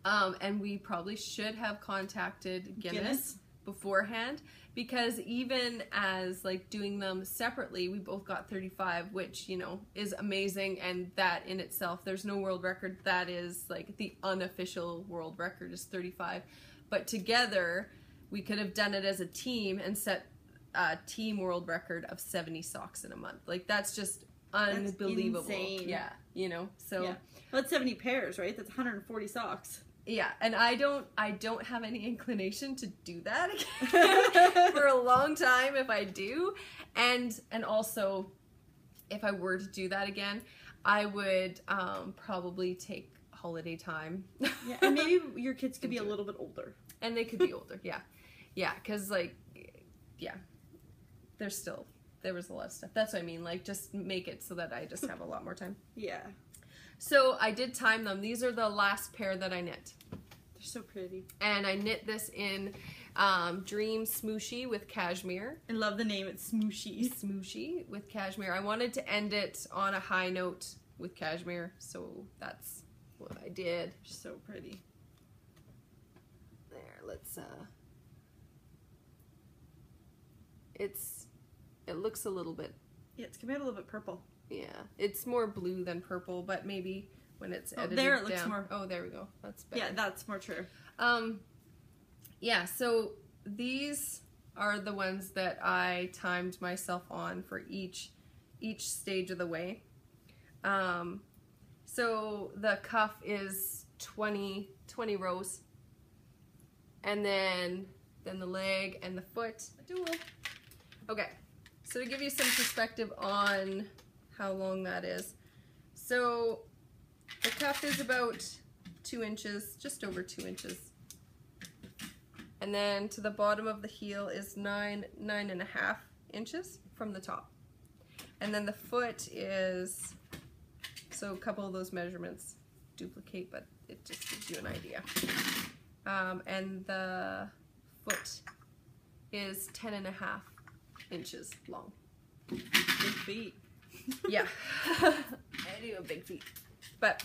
Speaker 1: And we probably should have contacted Guinness beforehand, because even as like doing them separately, we both got 35, which, you know, is amazing. And that in itself, there's no world record. That is like the unofficial world record is 35. But together, we could have done it as a team and set a team world record of 70 socks in a month. Like, that's just unbelievable. That's insane. Yeah, you know, so.
Speaker 2: Yeah. Well, that's 70 pairs, right? That's 140 socks.
Speaker 1: Yeah, and I don't have any inclination to do that again for a long time if I do. And also, if I were to do that again, I would probably take holiday time.
Speaker 2: Yeah, and maybe your kids could be a little bit older.
Speaker 1: And they could be older, yeah. Yeah, because, like, yeah, there was a lot of stuff. That's what I mean, like, just make it so that I just have a lot more time.
Speaker 2: Yeah.
Speaker 1: So I did time them. These are the last pair that I knit.
Speaker 2: They're so pretty.
Speaker 1: And I knit this in Dream Smooshy with cashmere.
Speaker 2: I love the name, it's Smooshy.
Speaker 1: Smooshy with cashmere. I wanted to end it on a high note with cashmere, so that's what I did.
Speaker 2: So pretty.
Speaker 1: There, let's it looks a little bit,
Speaker 2: yeah, it's coming out a little bit purple.
Speaker 1: Yeah, it's more blue than purple, but maybe when it's edited
Speaker 2: there it looks
Speaker 1: down.
Speaker 2: more.
Speaker 1: Oh, there we go. That's better.
Speaker 2: Yeah, that's more true.
Speaker 1: Yeah, so these are the ones that I timed myself on for each stage of the way. So the cuff is 20 rows, and then the leg and the foot a dual. Okay, so to give you some perspective on how long that is, so the cuff is about 2 inches, just over 2 inches, and then to the bottom of the heel is 9.5 inches from the top, and then the foot is, so a couple of those measurements duplicate, but it just gives you an idea. And the foot is 10.5 inches long.
Speaker 2: Big feet.
Speaker 1: Yeah, I do have big feet. But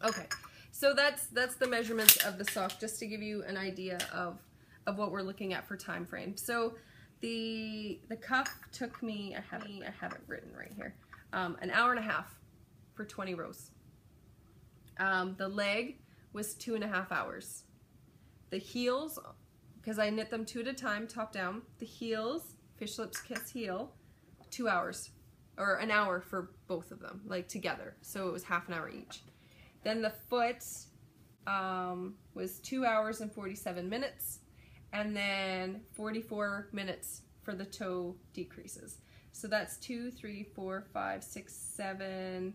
Speaker 1: okay, so that's the measurements of the sock, just to give you an idea of what we're looking at for time frame. So the cuff took me, I have it written right here, an hour and a half for 20 rows. The leg was 2.5 hours. The heels, because I knit them 2 at a time, top down, the heels, Fish Lips Kiss heel, 2 hours, or an hour for both of them, like together. So it was half an hour each. Then the foot was 2 hours and 47 minutes, and then 44 minutes for the toe decreases. So that's 2, 3, 4, 5, 6, 7,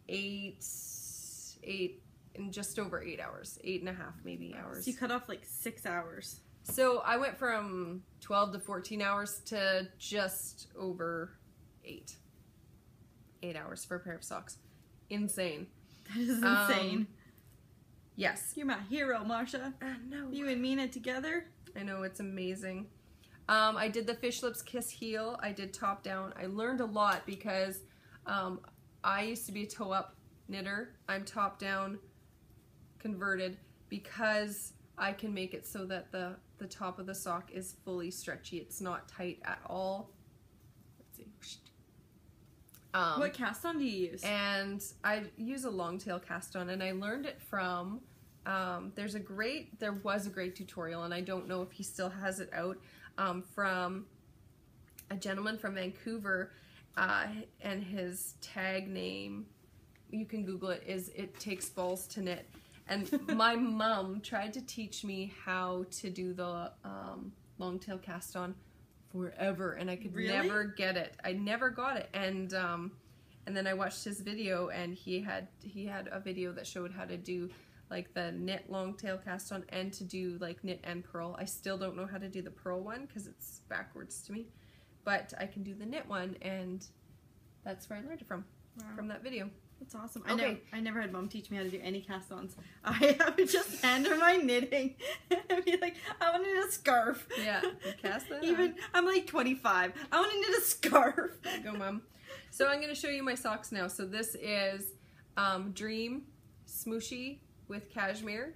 Speaker 1: 8, and just over 8 hours, 8.5 maybe hours.
Speaker 2: So you cut off like 6 hours.
Speaker 1: So I went from 12 to 14 hours to just over 8 hours for a pair of socks. Insane.
Speaker 2: That is insane.
Speaker 1: Yes.
Speaker 2: You're my hero, Marsha.
Speaker 1: I know.
Speaker 2: You and Mina together.
Speaker 1: I know, it's amazing. I did the Fish Lips Kiss heel. I did top down. I learned a lot because I used to be a toe up knitter. I'm top down converted because I can make it so that the top of the sock is fully stretchy. It's not tight at all.
Speaker 2: What cast on do you use?
Speaker 1: And I use a longtail cast on, and I learned it from, there was a great tutorial, and I don't know if he still has it out, from a gentleman from Vancouver, and his tag name, you can Google it, is It Takes Balls to Knit. And my mom tried to teach me how to do the longtail cast on forever, and I could never get it. I never got it. And then I watched his video, and he had a video that showed how to do like the knit longtail cast on, and to do like knit and purl. I still don't know how to do the purl one because it's backwards to me, but I can do the knit one, and that's where I learned it from that video.
Speaker 2: That's awesome. I never had Mom teach me how to do any cast-ons. I would just hand her my knitting and be like, I want to knit a scarf.
Speaker 1: Yeah, cast that
Speaker 2: Even, I'm like 25. I want to knit a scarf.
Speaker 1: There you go, Mom. So I'm going to show you my socks now. So this is Dream Smooshy with cashmere.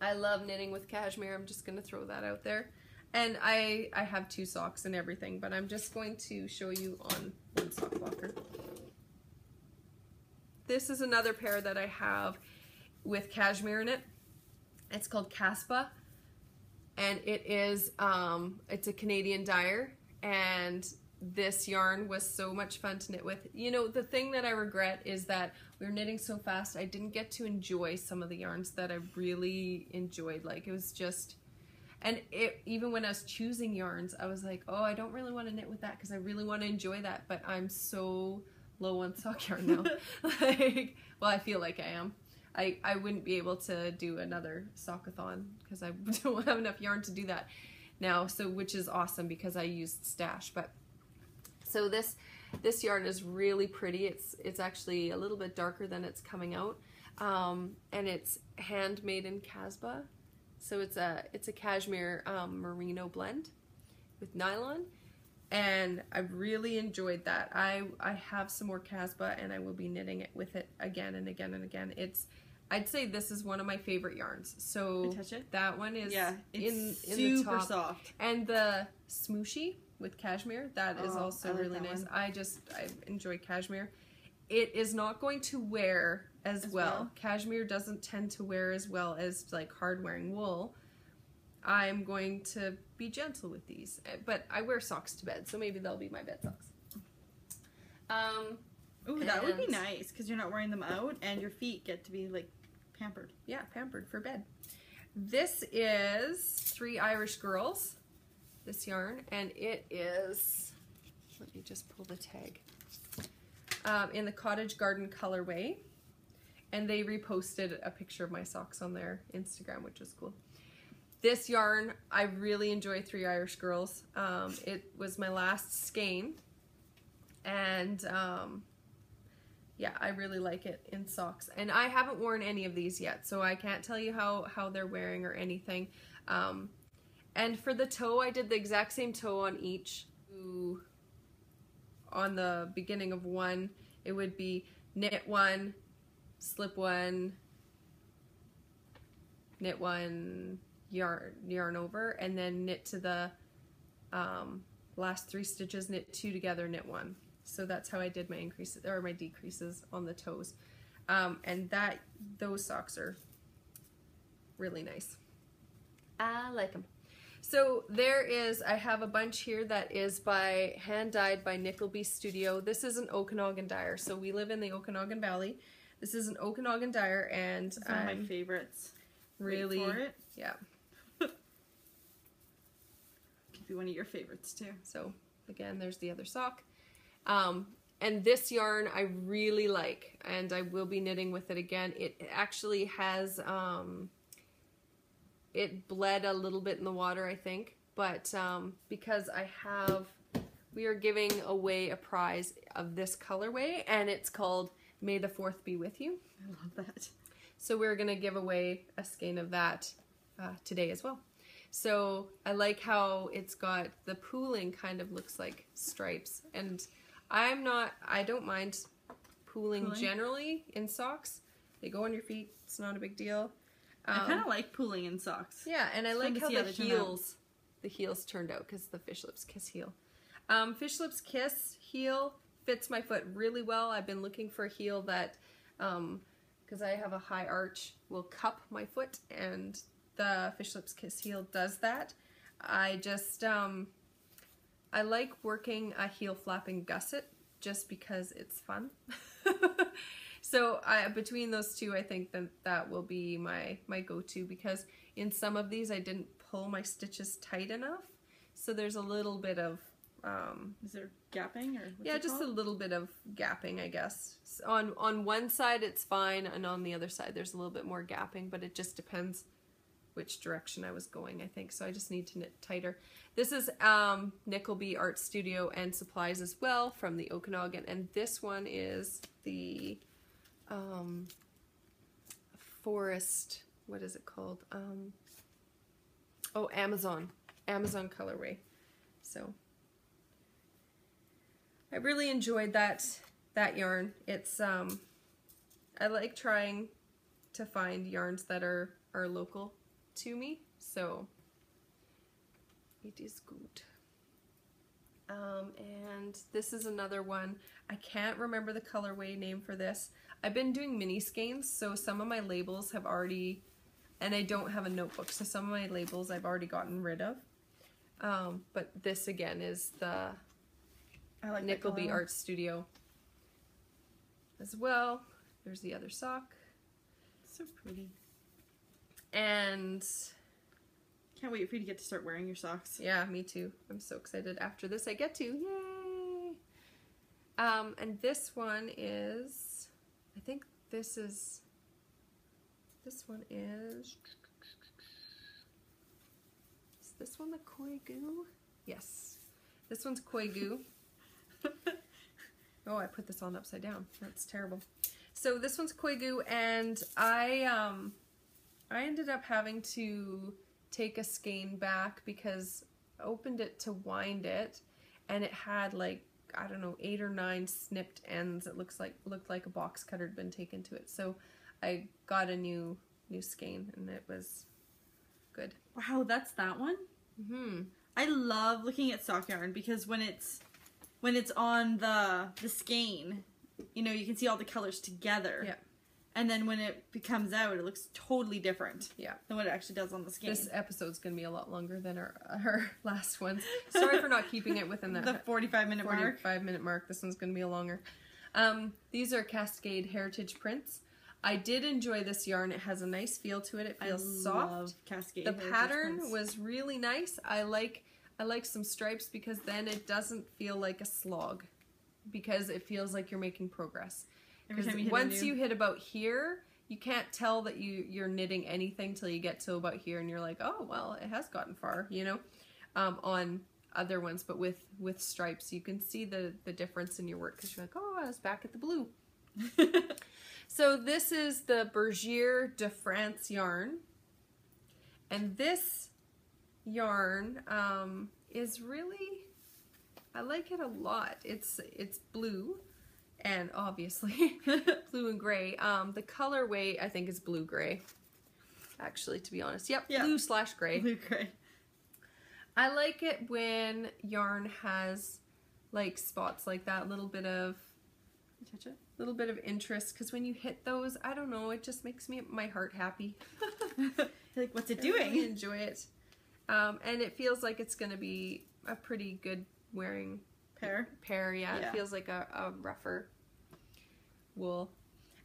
Speaker 1: I love knitting with cashmere. I'm just going to throw that out there. And I have 2 socks and everything, but I'm just going to show you on one sock blocker. This is another pair that I have with cashmere in it. It's called Caspa, and it is it's a Canadian dyer, and this yarn was so much fun to knit with. You know, the thing that I regret is that we were knitting so fast, I didn't get to enjoy some of the yarns that I really enjoyed. Like, it was just, and even when I was choosing yarns, I was like, oh, I don't really want to knit with that because I really want to enjoy that, but I'm so low on sock yarn now. Like, well, I feel like I am. I wouldn't be able to do another sockathon because I don't have enough yarn to do that now, so which is awesome because I used stash. But so this yarn is really pretty. It's actually a little bit darker than it's coming out, and it's handmade in Caspa. So it's a cashmere merino blend with nylon. And I really enjoyed that. I have some more Caspa, and I will be knitting it with it again and again and again. I'd say this is one of my favorite yarns. So that one is in the top. Super soft. And the Smooshy with cashmere, that is also really nice. I enjoy cashmere. It is not going to wear as well. Cashmere doesn't tend to wear as well as like hard wearing wool. I'm going to be gentle with these, but I wear socks to bed, so maybe they'll be my bed socks.
Speaker 2: Ooh, that would be nice because you're not wearing them out, and your feet get to be like pampered.
Speaker 1: Yeah, pampered for bed. This is 3 Irish Girls, this yarn, and it is, let me just pull the tag, in the Cottage Garden colorway, and they reposted a picture of my socks on their Instagram, which was cool. This yarn, I really enjoy 3 Irish Girls. It was my last skein, and yeah, I really like it in socks. And I haven't worn any of these yet, so I can't tell you how they're wearing or anything. And for the toe, I did the exact same toe on each. On the beginning of one, it would be knit 1, slip 1, knit 1, yarn over, and then knit to the last 3 stitches, knit 2 together, knit 1. So that's how I did my increases or my decreases on the toes. And those socks are really nice. I like them. So I have a bunch here that is hand dyed by Nickelby Studio. This is an Okanagan dyer. So we live in the Okanagan Valley. This is an Okanagan dyer, and
Speaker 2: it's one of my favorites.
Speaker 1: Really,
Speaker 2: wait for it.
Speaker 1: Yeah.
Speaker 2: Could be one of your favorites too.
Speaker 1: So again, there's the other sock. And this yarn I really like, and I will be knitting with it again. It actually has, it bled a little bit in the water, I think, but because we are giving away a prize of this colorway, and it's called May the 4th Be With You.
Speaker 2: I love that.
Speaker 1: So we're going to give away a skein of that today as well. So I like how it's got the pooling kind of looks like stripes, and I don't mind pooling generally in socks. They go on your feet. It's not a big deal.
Speaker 2: I kind of like pooling in socks.
Speaker 1: Yeah, and I like how the heels turned out because the Fish Lips Kiss heel. Fish Lips Kiss heel fits my foot really well. I've been looking for a heel that, because I have a high arch, will cup my foot, and the Fish Lips Kiss heel does that. I just, I like working a heel flapping gusset just because it's fun. So between those two, I think that will be my go-to, because in some of these I didn't pull my stitches tight enough. So there's a little bit of...
Speaker 2: is there gapping? Or
Speaker 1: yeah, just a little bit of gapping, I guess. So on one side it's fine, and on the other side there's a little bit more gapping, but it just depends which direction I was going, I think. So I just need to knit tighter. This is Nickelby Art Studio and Supplies as well, from the Okanagan, and this one is the forest, what is it called? Oh, Amazon colorway. So I really enjoyed that yarn. It's I like trying to find yarns that are local to me, so it is good. And this is another one. I can't remember the colorway name for this. I've been doing mini skeins, so some of my labels have already, and I don't have a notebook, so some of my labels I've already gotten rid of. But this again is the Nickelby Art Studio as well. There's the other sock.
Speaker 2: So pretty.
Speaker 1: And
Speaker 2: can't wait for you to get to start wearing your socks.
Speaker 1: Yeah, me too. I'm so excited. After this I get to. Yay! And this one is, I think this one is this one the Koi Goo? Yes. This one's Koi Goo. Oh, I put this on upside down. That's terrible. So this one's Koi Goo, and I ended up having to take a skein back because I opened it to wind it, and it had like, I don't know, 8 or 9 snipped ends. It looked like a box cutter had been taken to it. So I got a new skein, and it was good.
Speaker 2: Wow, that's that one?
Speaker 1: Mm-hmm.
Speaker 2: I love looking at sock yarn because when it's on the skein, you know, you can see all the colors together.
Speaker 1: Yeah.
Speaker 2: And then when it comes out, it looks totally different.
Speaker 1: Yeah.
Speaker 2: Than what it actually does on the skein.
Speaker 1: This episode's going to be a lot longer than our last one. Sorry for not keeping it within
Speaker 2: the 45-minute mark.
Speaker 1: 45-minute mark. This one's going to be a longer. These are Cascade Heritage prints. I did enjoy this yarn. It has a nice feel to it. It feels soft.
Speaker 2: Love Cascade
Speaker 1: The
Speaker 2: Heritage
Speaker 1: pattern
Speaker 2: prints.
Speaker 1: was really nice. I like some stripes because then it doesn't feel like a slog, because it feels like you're making progress.
Speaker 2: Every time you hit
Speaker 1: once you hit about here, you can't tell that you're knitting anything till you get to about here, and you're like, oh well, it has gotten far, you know. On other ones, but with stripes, you can see the difference in your work, because you're like, oh, I was back at the blue. So this is the Bergier de France yarn, and this yarn is really, I like it a lot. It's blue. And obviously blue and gray. The colorway I think is blue-gray, actually, to be honest. Yep, yeah. Blue/gray.
Speaker 2: Blue-gray.
Speaker 1: I like it when yarn has like spots like that, little bit of interest, because when you hit those, I don't know, it just makes my heart happy.
Speaker 2: Like, what's it doing?
Speaker 1: I really enjoy it. And it feels like it's going to be a pretty good wearing pair, yeah. It feels like a rougher wool.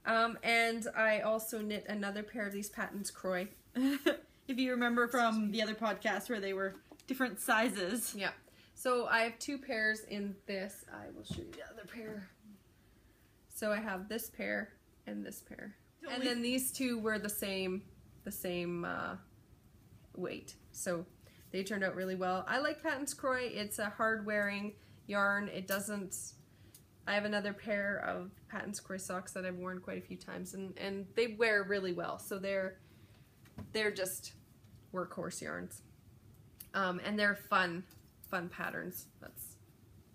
Speaker 1: And I also knit another pair of these Patons Croix.
Speaker 2: If you remember from the other podcast where they were different sizes.
Speaker 1: Yeah. So I have 2 pairs in this. I will show you the other pair. So I have this pair and this pair. And then these 2 were the same weight. So they turned out really well. I like Patons Croix. It's a hard wearing yarn. It doesn't, I have another pair of Patons Croix socks that I've worn quite a few times, and they wear really well. So they're just workhorse yarns. And they're fun patterns. That's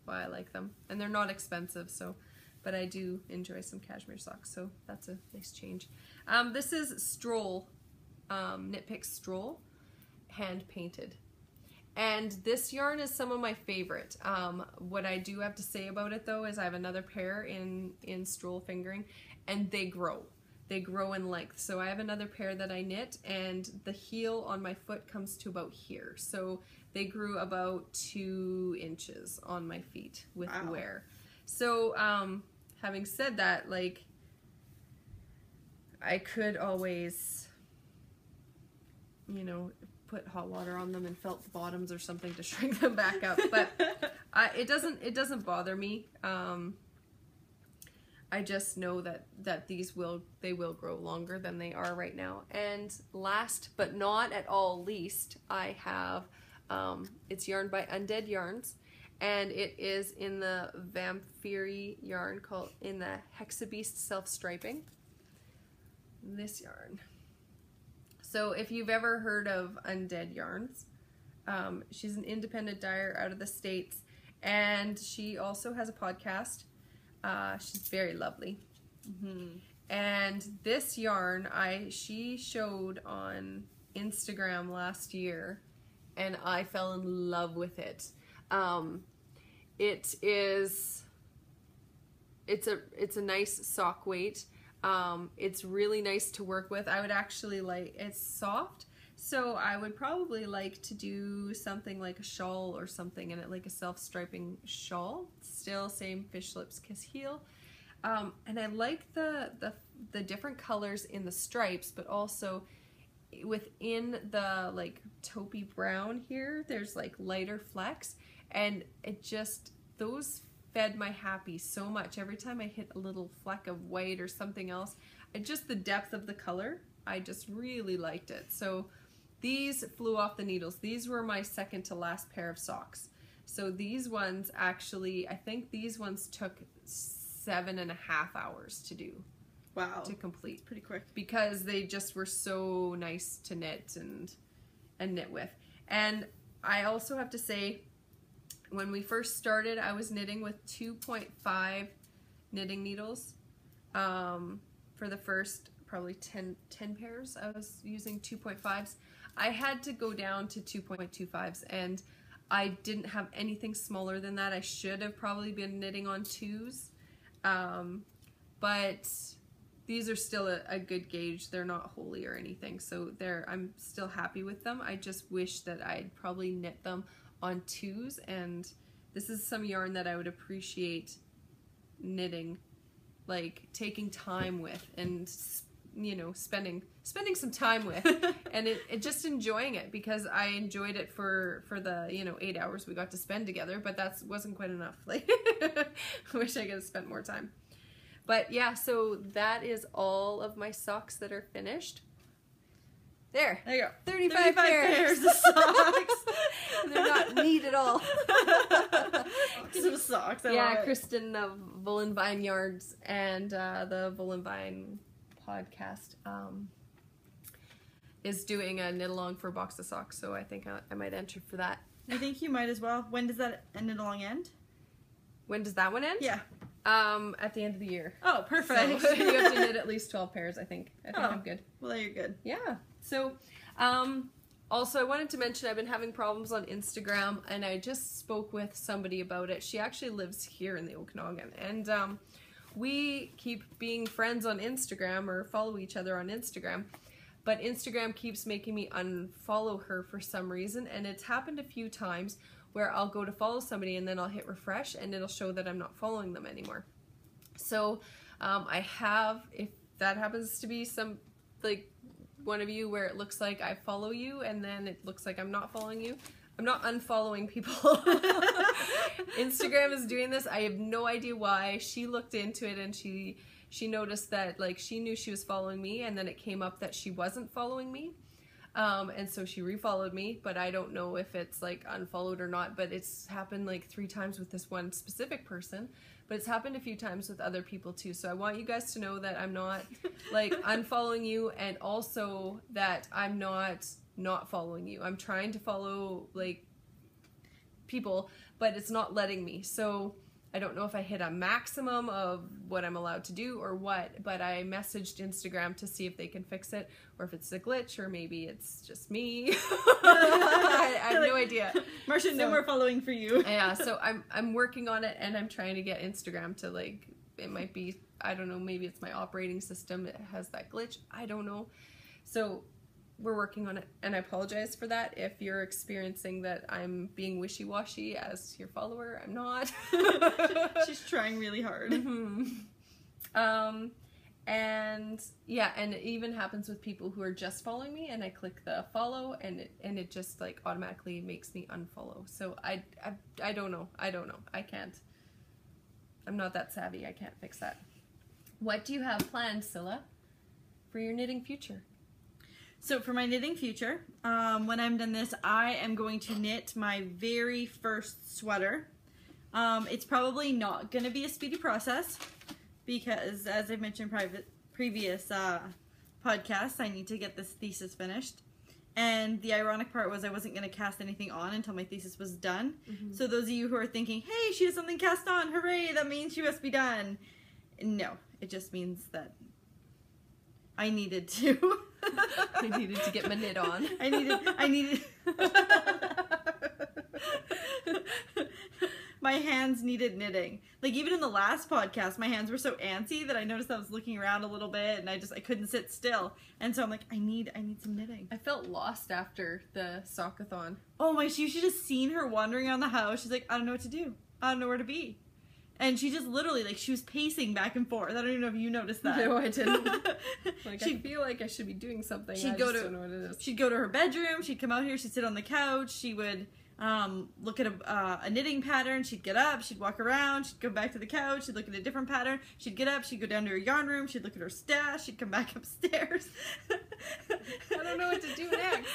Speaker 1: why I like them. And they're not expensive, so, but I do enjoy some cashmere socks, so that's a nice change. This is Stroll, Knit Pick Stroll, hand painted. And this yarn is some of my favorite. What I do have to say about it though is I have another pair in Stroll Fingering, and they grow. They grow in length. So I have another pair that I knit, and the heel on my foot comes to about here. So they grew about 2 inches on my feet with wear. So having said that, like, I could always, you know, put hot water on them and felt the bottoms or something to shrink them back up, but it doesn't bother me. I just know that these will grow longer than they are right now. And last but not at all least, I have it's yarn by Undead Yarns, and it is in the Vamphyri yarn called in the Hexabeast self-striping. This yarn. So if you've ever heard of Undead Yarns, she's an independent dyer out of the States, and she also has a podcast. She's very lovely. And this yarn she showed on Instagram last year, and I fell in love with it. It's a nice sock weight. It's really nice to work with. I would actually it's soft, so I would probably like to do something like a shawl or something in it, like a self-striping shawl. Still same fish lips kiss heel. And I like the different colors in the stripes, but also within the like taupey brown here, there's like lighter flecks, and it just, those fed my happy so much. Every time I hit a little fleck of white or something else, just the depth of the color, I just really liked it. So these flew off the needles. These were my second to last pair of socks. So these ones actually, I think these ones took 7.5 hours to do.
Speaker 2: Wow.
Speaker 1: To complete.
Speaker 2: Pretty quick.
Speaker 1: Because they just were so nice to knit and knit with. And I also have to say, when we first started, I was knitting with 2.5 knitting needles. For the first probably 10 pairs, I was using 2.5s. I had to go down to 2.25s, and I didn't have anything smaller than that. I should have probably been knitting on 2s. But these are still a good gauge. They're not holy or anything, so I'm still happy with them. I just wish that I'd probably knit them on 2s, and this is some yarn that I would appreciate knitting, like taking time with, and you know, spending some time with, and it just enjoying it, because I enjoyed it for the 8 hours we got to spend together, but that wasn't quite enough. Like, I wish I could have spent more time. But yeah, so that is all of my socks that are finished. There you go. 35 pairs of socks. They're not neat at all.
Speaker 2: Some socks.
Speaker 1: Yeah, Kristen of Woolen Vine Yards and the Woolen Vine podcast is doing a knit along for a box of socks, so I think I might enter for that.
Speaker 2: I think you might as well. When does that knit along end?
Speaker 1: When does that one end?
Speaker 2: Yeah.
Speaker 1: At the end of the year.
Speaker 2: Oh, perfect.
Speaker 1: So you have to knit at least 12 pairs, I think. I think I'm good.
Speaker 2: Well, you're good.
Speaker 1: Yeah. So, also I wanted to mention I've been having problems on Instagram, and I just spoke with somebody about it. She actually lives here in the Okanagan, and we keep being friends on Instagram, or follow each other on Instagram, but Instagram keeps making me unfollow her for some reason, and it's happened a few times where I'll go to follow somebody and then I'll hit refresh and it'll show that I'm not following them anymore. So I have, if that happens to be like one of you where it looks like I follow you and then it looks like I'm not following you, I'm not unfollowing people. Instagram is doing this. I have no idea why. She looked into it and she noticed that, like, she knew she was following me, and then it came up that she wasn't following me. And so she refollowed me, but I don't know if it's like unfollowed or not, but it's happened like 3 times with this one specific person, but it's happened a few times with other people too. So I want you guys to know that I'm not like unfollowing you, and also that I'm not following you. I'm trying to follow like people, but it's not letting me. So I don't know if I hit a maximum of what I'm allowed to do or what, but I messaged Instagram to see if they can fix it, or if it's a glitch, or maybe it's just me. I have no idea.
Speaker 2: Marcia, no more following for you.
Speaker 1: Yeah, so I'm working on it, and I'm trying to get Instagram to, like, it might be, I don't know, maybe it's my operating system that has that glitch. I don't know. So we're working on it, and I apologize for that. If you're experiencing that I'm being wishy-washy as your follower, I'm not.
Speaker 2: She's trying really hard.
Speaker 1: And yeah, and it even happens with people who are just following me, and I click the follow, and it just like automatically makes me unfollow. So I don't know. I can't. I'm not that savvy. I can't fix that. What do you have planned, Scylla, for your knitting future?
Speaker 2: So for my knitting future, when I'm done this, I am going to knit my very first sweater. It's probably not going to be a speedy process because, as I mentioned in previous podcasts, I need to get this thesis finished. And the ironic part was I wasn't going to cast anything on until my thesis was done. Mm-hmm. So those of you who are thinking, hey, she has something cast on, hooray, that means she must be done. No, it just means that I needed to.
Speaker 1: I needed to get my knit on.
Speaker 2: I needed. My hands needed knitting. Like, even in the last podcast, my hands were so antsy that I noticed I was looking around a little bit, and I couldn't sit still. And so I'm like, I need some knitting.
Speaker 1: I felt lost after the sockathon.
Speaker 2: Oh my, you should have seen her wandering around the house. She's like, I don't know what to do. I don't know where to be. And she just literally, like, she was pacing back and forth. I don't even know if you noticed that.
Speaker 1: No, I didn't. Like, I feel like I should be doing something. I just don't know what it is.
Speaker 2: She'd go to her bedroom. She'd come out here. She'd sit on the couch. She would look at a knitting pattern. She'd get up. She'd walk around. She'd go back to the couch. She'd look at a different pattern. She'd get up. She'd go down to her yarn room. She'd look at her stash. She'd come back upstairs.
Speaker 1: I don't know what to do next.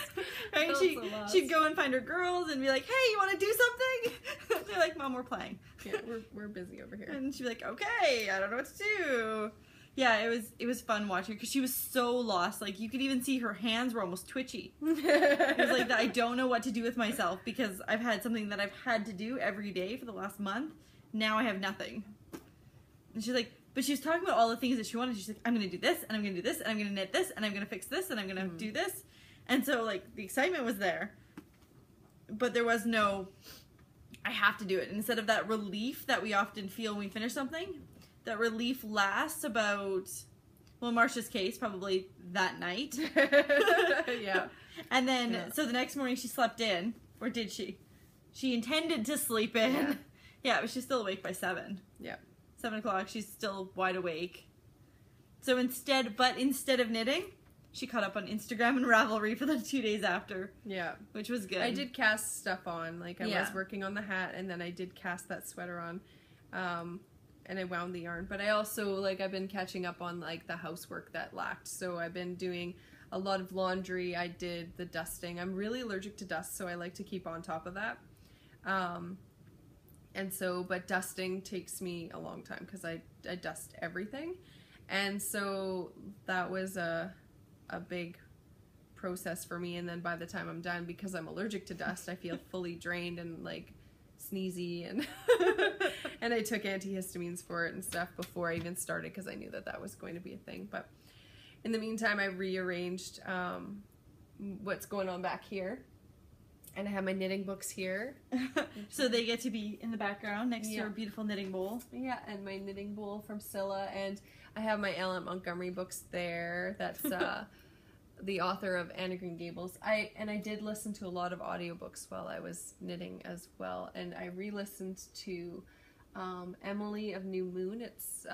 Speaker 2: Right? She'd go and find her girls and be like, hey, you want to do something? They're like, Mom, we're playing.
Speaker 1: Yeah, we're busy over here.
Speaker 2: And she'd be like, okay, I don't know what to do. Yeah, it was fun watching her because she was so lost. Like, you could even see her hands were almost twitchy. It was like, I don't know what to do with myself because I've had something that I've had to do every day for the last month. Now I have nothing. And she's like, but she was talking about all the things that she wanted. She's like, I'm going to do this, and I'm going to do this, and I'm going to knit this, and I'm going to fix this, and I'm going to do this. And so, like, the excitement was there. But there was no, I have to do it. And instead of that relief that we often feel when we finish something, that relief lasts about, well, in Marcia's case, probably that night.
Speaker 1: Yeah.
Speaker 2: And then, so the next morning she slept in. Or did she? She intended to sleep in. Yeah, but she's still awake by 7.
Speaker 1: Yeah.
Speaker 2: 7 o'clock, she's still wide awake. So instead of knitting, she caught up on Instagram and Ravelry for the 2 days after.
Speaker 1: Yeah.
Speaker 2: Which was good.
Speaker 1: I did cast stuff on. Like, I was working on the hat, and then I did cast that sweater on. And I wound the yarn. But I also, like, I've been catching up on, like, the housework that lacked. So I've been doing a lot of laundry. I did the dusting. I'm really allergic to dust, so I like to keep on top of that. But dusting takes me a long time because I dust everything. And so that was a big process for me. And then by the time I'm done, because I'm allergic to dust, I feel fully drained and, like, sneezy, and and I took antihistamines for it and stuff before I even started because I knew that was going to be a thing. But in the meantime, I rearranged what's going on back here, and I have my knitting books here.
Speaker 2: So they get to be in the background next to our beautiful knitting bowl.
Speaker 1: Yeah, and my knitting bowl from Scylla, and I have my Ellen Montgomery books there. That's the author of Anne of Green Gables. I did listen to a lot of audiobooks while I was knitting as well, and I re-listened to Emily of New Moon. It's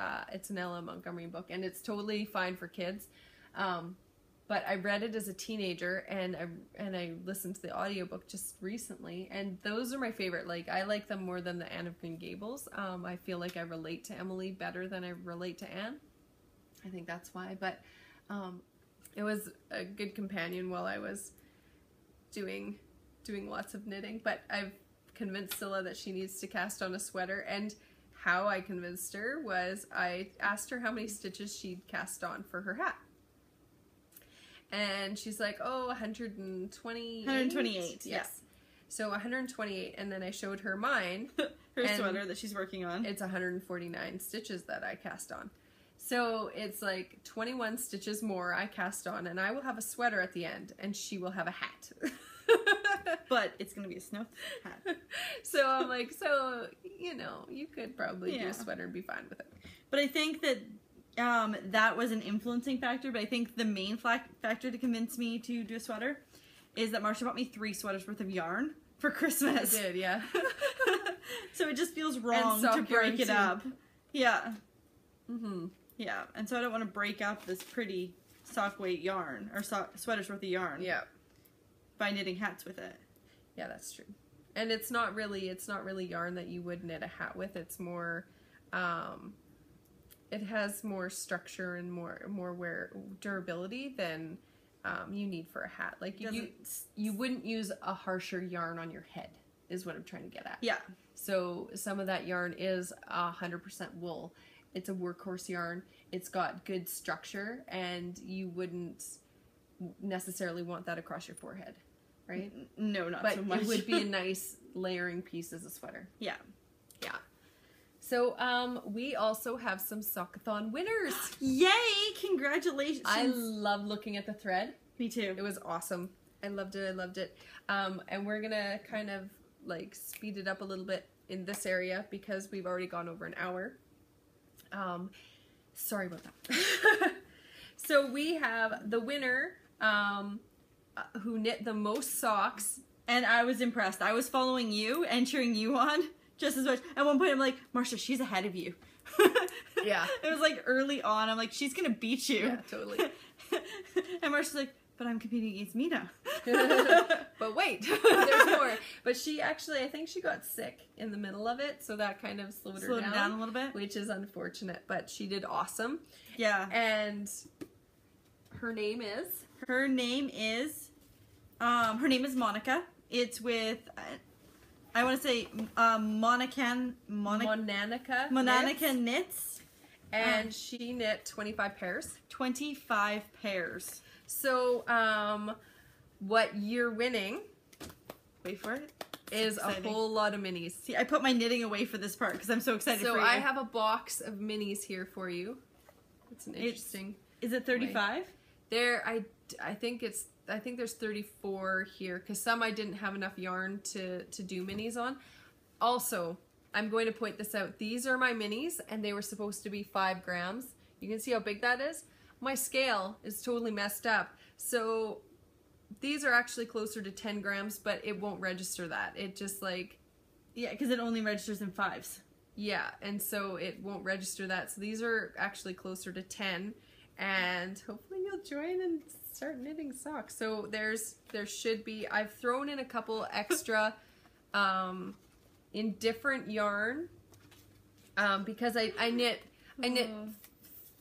Speaker 1: an Ellen Montgomery book, and it's totally fine for kids. But I read it as a teenager, and I listened to the audiobook just recently, and those are my favorite. Like, I like them more than the Anne of Green Gables. I feel like I relate to Emily better than I relate to Anne. I think that's why, but it was a good companion while I was doing lots of knitting. But I've convinced Scylla that she needs to cast on a sweater, and how I convinced her was I asked her how many stitches she'd cast on for her hat. And she's like, oh, 128.
Speaker 2: 128,
Speaker 1: yes. So 128, and then I showed her mine,
Speaker 2: Her sweater that she's working on.
Speaker 1: It's 149 stitches that I cast on. So it's like 21 stitches more I cast on, and I will have a sweater at the end, and she will have a hat.
Speaker 2: But it's going to be a snow hat.
Speaker 1: So I'm like, so, you know, you could probably do a sweater and be fine with it.
Speaker 2: But I think that that was an influencing factor, but I think the main factor to convince me to do a sweater is that Marsha bought me 3 sweaters worth of yarn for Christmas.
Speaker 1: I did, yeah.
Speaker 2: So it just feels wrong to break it up. Yeah.
Speaker 1: Mm-hmm.
Speaker 2: Yeah, and so I don't want to break up this pretty sock weight yarn, or sweaters worth of yarn.
Speaker 1: Yeah.
Speaker 2: By knitting hats with it.
Speaker 1: Yeah, that's true. And it's not really yarn that you would knit a hat with. It's more, it has more structure and more wear durability than you need for a hat. Like you wouldn't use a harsher yarn on your head, is what I'm trying to get at.
Speaker 2: Yeah.
Speaker 1: So some of that yarn is 100% wool. It's a workhorse yarn. It's got good structure, and you wouldn't necessarily want that across your forehead, right?
Speaker 2: No, not so much.
Speaker 1: But it would be a nice layering piece as a sweater.
Speaker 2: Yeah.
Speaker 1: Yeah. So we also have some Sockathon winners.
Speaker 2: Yay! Congratulations.
Speaker 1: I love looking at the thread.
Speaker 2: Me too.
Speaker 1: It was awesome. I loved it. And we're gonna kind of like speed it up a little bit in this area because we've already gone over an hour. Sorry about that. So we have the winner who knit the most socks.
Speaker 2: And I was impressed. I was following you and cheering you on just as much. At one point I'm like, Marsha, she's ahead of you.
Speaker 1: Yeah.
Speaker 2: It was like early on. I'm like, she's gonna beat you.
Speaker 1: Yeah, totally.
Speaker 2: And Marsha's like, but I'm competing against Mina.
Speaker 1: But wait, there's more. But she actually, I think she got sick in the middle of it, so that kind of slowed her down
Speaker 2: a little bit,
Speaker 1: which is unfortunate. But she did awesome.
Speaker 2: Yeah.
Speaker 1: And her name is?
Speaker 2: Her name is Monica. It's with, I want to say, Monanica Knits.
Speaker 1: And she knit 25 pairs.
Speaker 2: 25 pairs.
Speaker 1: So, what you're winning,
Speaker 2: wait for it,
Speaker 1: is a whole lot of minis.
Speaker 2: See, I put my knitting away for this part because I'm so excited for you.
Speaker 1: So I have a box of minis here for you. It's an interesting.
Speaker 2: Is it 35?
Speaker 1: There, I think there's 34 here because some I didn't have enough yarn to do minis on. Also, I'm going to point this out. These are my minis, and they were supposed to be 5 grams. You can see how big that is. My scale is totally messed up. So these are actually closer to 10 grams, but it won't register that. It just like...
Speaker 2: Yeah, because it only registers in 5s.
Speaker 1: Yeah, and so it won't register that. So these are actually closer to 10. And hopefully you'll join and start knitting socks. So there should be... I've thrown in a couple extra in different yarn because I knit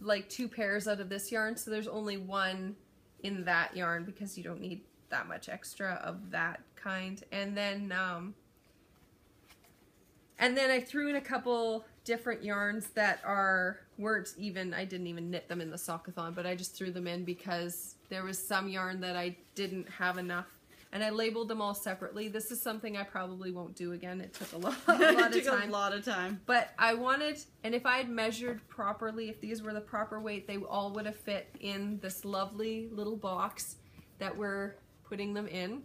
Speaker 1: like 2 pairs out of this yarn, so there's only 1 in that yarn because you don't need that much extra of that kind. And then I threw in a couple different yarns that weren't even, I didn't even knit them in the Sockathon, but I just threw them in because there was some yarn that I didn't have enough. And I labeled them all separately. This is something I probably won't do again. It took a lot of time. But I wanted, and if I had measured properly, if these were the proper weight, they all would have fit in this lovely little box that we're putting them in.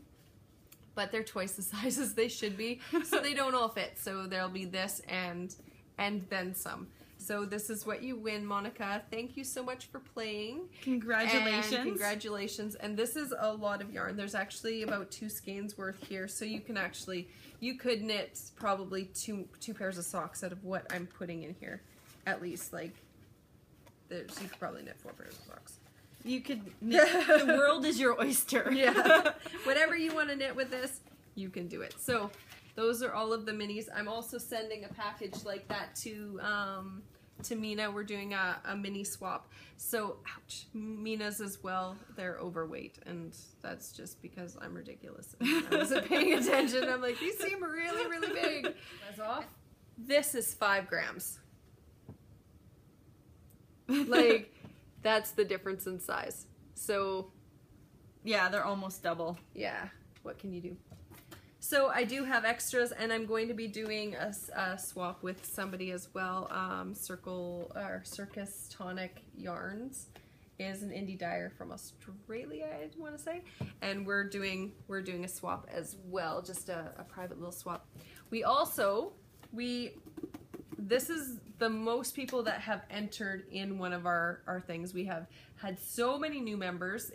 Speaker 1: But they're twice the size as they should be, so they don't all fit. So there'll be this and then some. So this is what you win, Monica. Thank you so much for playing.
Speaker 2: Congratulations.
Speaker 1: And congratulations. And this is a lot of yarn. There's actually about 2 skeins worth here. So you could knit probably two pairs of socks out of what I'm putting in here. At least, like, you could probably knit 4 pairs of socks.
Speaker 2: You could knit. The world is your oyster.
Speaker 1: Yeah. Whatever you want to knit with this, you can do it. So those are all of the minis. I'm also sending a package like that to Mina. We're doing a mini swap. So, ouch, Mina's as well. They're overweight, and that's just because I'm ridiculous. And I wasn't paying attention. I'm like, these seem really, really big. That's off. This is 5 grams. Like, that's the difference in size. So,
Speaker 2: yeah, they're almost double.
Speaker 1: Yeah, what can you do? So I do have extras, and I'm going to be doing a swap with somebody as well. Circus Tonic Yarns is an indie dyer from Australia, I want to say, and we're doing a swap as well, just a private little swap. This is the most people that have entered in one of our things. We have had so many new members.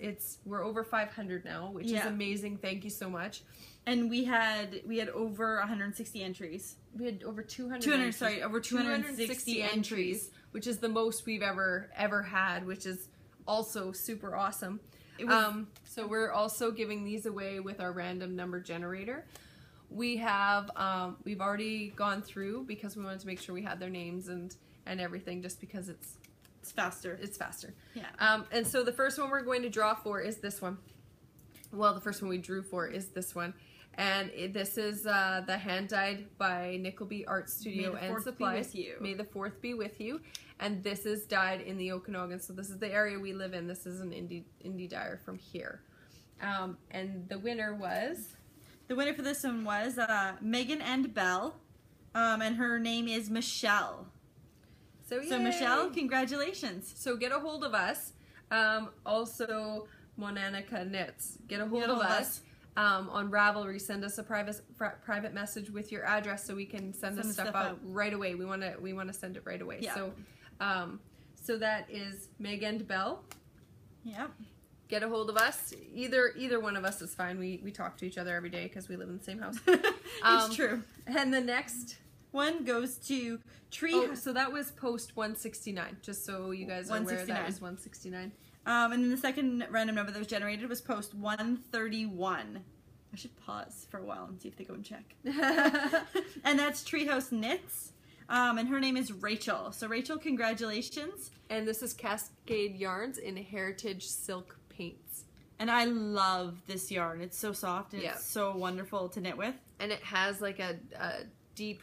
Speaker 1: We're over 500 now, which is amazing. Thank you so much.
Speaker 2: And we had over 160 entries.
Speaker 1: We had over 260 entries, which is the most we've ever had, which is also super awesome. So we're also giving these away with our random number generator. We've already gone through because we wanted to make sure we had their names and everything, just because it's
Speaker 2: faster.
Speaker 1: It's faster.
Speaker 2: Yeah.
Speaker 1: And so the first one we're going to draw for is this one. Well, the first one we drew for is this one. And this is the hand dyed by Nickelby Art Studio and Supplies. May the 4th be with you. And this is dyed in the Okanagan, so this is the area we live in. This is an indie dyer from here. And the winner for this one was Megan and Belle, and her name is Michelle. So Michelle, congratulations. So get a hold of us. Also, Monanica Knits, get a hold of us. On Ravelry, send us a private message with your address so we can send this stuff out right away. We want to send it right away. Yeah. So that is Meg and Belle.
Speaker 2: Yeah.
Speaker 1: Get a hold of us. Either one of us is fine. We talk to each other every day because we live in the same house.
Speaker 2: It's true.
Speaker 1: And the next
Speaker 2: one goes to Tree.
Speaker 1: Oh, so that was post 169. Just so you guys are aware, that was 169.
Speaker 2: And then the second random number that was generated was post 131. I should pause for a while and see if they go and check. And that's Treehouse Knits. And her name is Rachel. So Rachel, congratulations.
Speaker 1: And this is Cascade Yarns in Heritage Silk Paints.
Speaker 2: And I love this yarn. It's so soft and it's so wonderful to knit with. And
Speaker 1: it has like a deep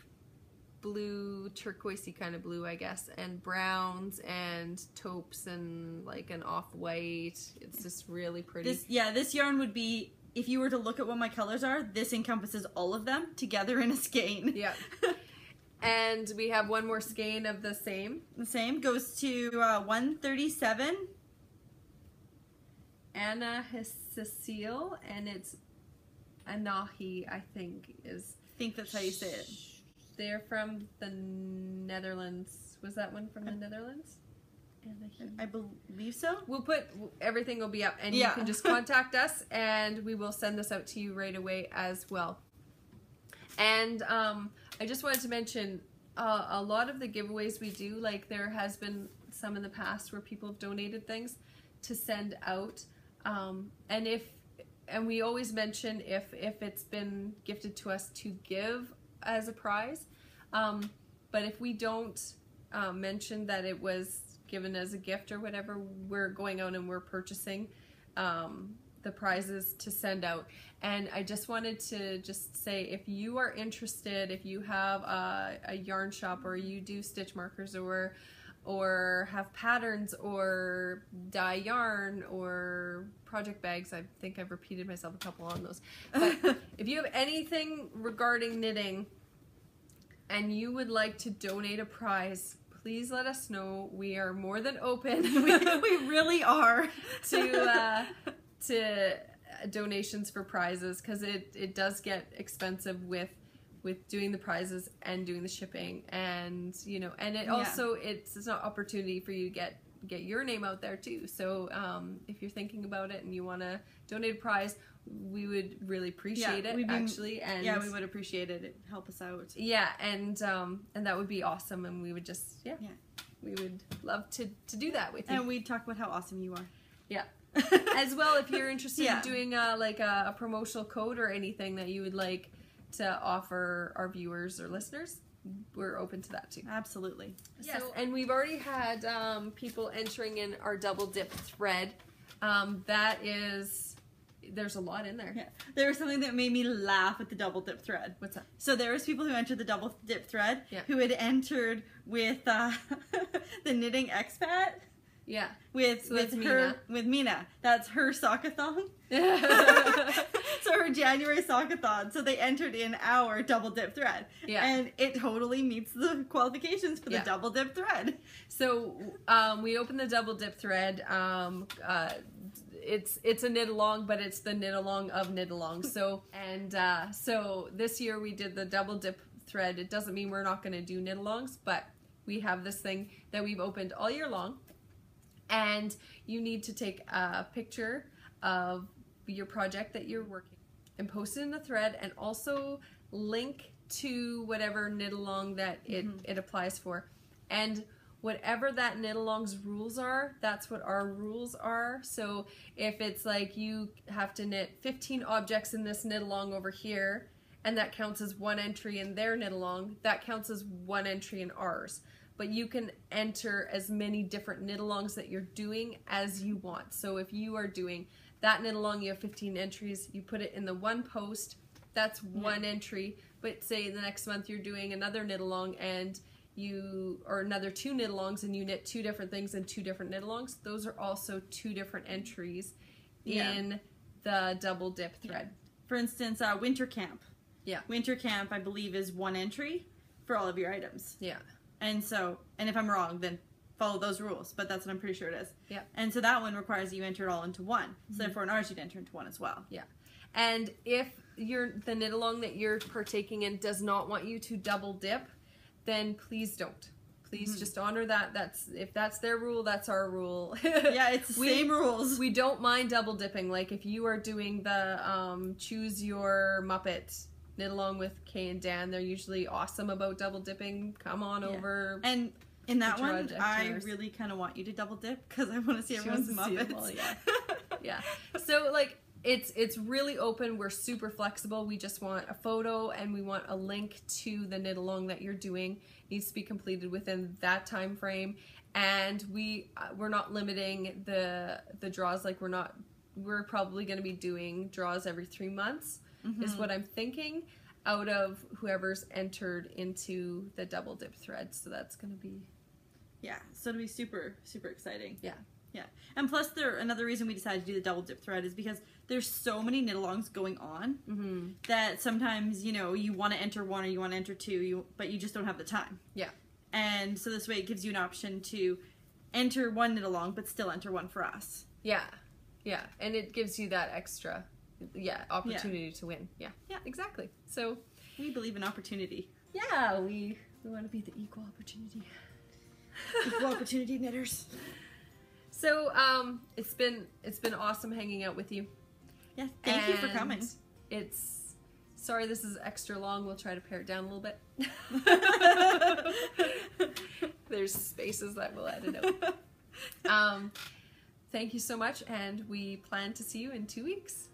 Speaker 1: blue, turquoisey kind of blue, I guess, and browns and taupes and like an off-white. It's just really pretty.
Speaker 2: This yarn would be, if you were to look at what my colors are, this encompasses all of them together in a skein.
Speaker 1: Yeah. And we have one more skein of the same.
Speaker 2: The same goes to 137.
Speaker 1: Anna Cecile, and it's Anahi, I think
Speaker 2: that's how you say it.
Speaker 1: They're from the Netherlands. Was that one from the Netherlands?
Speaker 2: I believe so.
Speaker 1: Everything will be up, and you can just contact us, and we will send this out to you right away as well. And I just wanted to mention a lot of the giveaways we do, like there has been some in the past where people have donated things to send out, and we always mention if it's been gifted to us to give as a prize, but if we don't mention that it was given as a gift or whatever, we're going out and we're purchasing the prizes to send out. And I just wanted to say, if you are interested, if you have a yarn shop, or you do stitch markers, or have patterns, or dye yarn, or project bags, I think I've repeated myself a couple on those, but if you have anything regarding knitting and you would like to donate a prize, please let us know. We are more than open.
Speaker 2: We really are
Speaker 1: to donations for prizes, because it does get expensive with doing the prizes and doing the shipping, and also it's an opportunity for you to get your name out there too. So if you're thinking about it and you want to donate a prize, we would really appreciate it, actually. And
Speaker 2: we would appreciate it. It'd help us out.
Speaker 1: Yeah, and that would be awesome, and we would just we would love to do that with you.
Speaker 2: And we'd talk about how awesome you are.
Speaker 1: Yeah. As well, if you're interested in doing a promotional code or anything that you would like to offer our viewers or listeners, we're open to that too.
Speaker 2: Absolutely.
Speaker 1: Yes, and we've already had people entering in our double dip thread. There's a lot in there. Yeah. There
Speaker 2: was something that made me laugh with the double dip thread.
Speaker 1: What's that?
Speaker 2: So there was people who entered the double dip thread who had entered with the knitting expat.
Speaker 1: Yeah.
Speaker 2: With Mina. That's her sockathon. So her January sockathon, so they entered in our double dip thread.
Speaker 1: Yeah.
Speaker 2: And it totally meets the qualifications for the double dip thread.
Speaker 1: So we opened the double dip thread. It's a knit along, but it's the knit along of knit along. So so this year we did the double dip thread. It doesn't mean we're not going to do knit alongs, but we have this thing that we've opened all year long, and you need to take a picture of your project that you're working and post it in the thread, and also link to whatever knit along that it applies for. And whatever that knit along's rules are, that's what our rules are. So if it's like you have to knit 15 objects in this knit along over here, and that counts as one entry in their knit along, that counts as one entry in ours. But you can enter as many different knit alongs that you're doing as you want. So if you are doing that knit along, you have 15 entries, you put it in the one post, that's one entry. But say the next month you're doing another knit along and or another 2 knit alongs, and you knit 2 different things in 2 different knit alongs, those are also 2 different entries in the double dip thread.
Speaker 2: For instance, winter camp.
Speaker 1: Yeah.
Speaker 2: Winter camp, I believe, is 1 entry for all of your items.
Speaker 1: Yeah.
Speaker 2: And so, and if I'm wrong, then follow those rules, but that's what I'm pretty sure it is.
Speaker 1: Yeah.
Speaker 2: And so that one requires you enter it all into 1. So therefore in ours you'd enter into 1 as well.
Speaker 1: Yeah. And if the knit along that you're partaking in does not want you to double dip, then please don't. Please just honor that. If that's their rule, that's our rule.
Speaker 2: Yeah, it's the same rules.
Speaker 1: We don't mind double dipping. Like if you are doing the choose your Muppet knit along with Kay and Dan, they're usually awesome about double dipping. Come on over.
Speaker 2: And in that one, I really kind of want you to double dip because I want to see everyone's Muppets.
Speaker 1: Yeah. So like it's really open. We're super flexible. We just want a photo and we want a link to the knit along that you're doing. It needs to be completed within that time frame. And we're not limiting the draws. Like we're probably going to be doing draws every 3 months. Is what I'm thinking, out of whoever's entered into the double dip thread. So that's going to be...
Speaker 2: Yeah, so it'll be super, super exciting.
Speaker 1: Yeah.
Speaker 2: Yeah. And plus, another reason we decided to do the double dip thread is because there's so many knit alongs going on that sometimes, you want to enter 1 or you want to enter 2, but you just don't have the time. Yeah. And so this way it gives you an option to enter 1 knit along, but still enter 1 for us.
Speaker 1: Yeah. Yeah. And it gives you that extra... opportunity to win. Yeah, exactly. So
Speaker 2: we believe in opportunity.
Speaker 1: Yeah, we want to be the equal opportunity.
Speaker 2: Equal opportunity knitters.
Speaker 1: So it's been awesome hanging out with you.
Speaker 2: Yeah, thank you for coming.
Speaker 1: Sorry this is extra long. We'll try to pare it down a little bit. There's spaces that we'll edit out. Thank you so much, and we plan to see you in 2 weeks.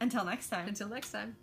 Speaker 2: Until next time.
Speaker 1: Until next time.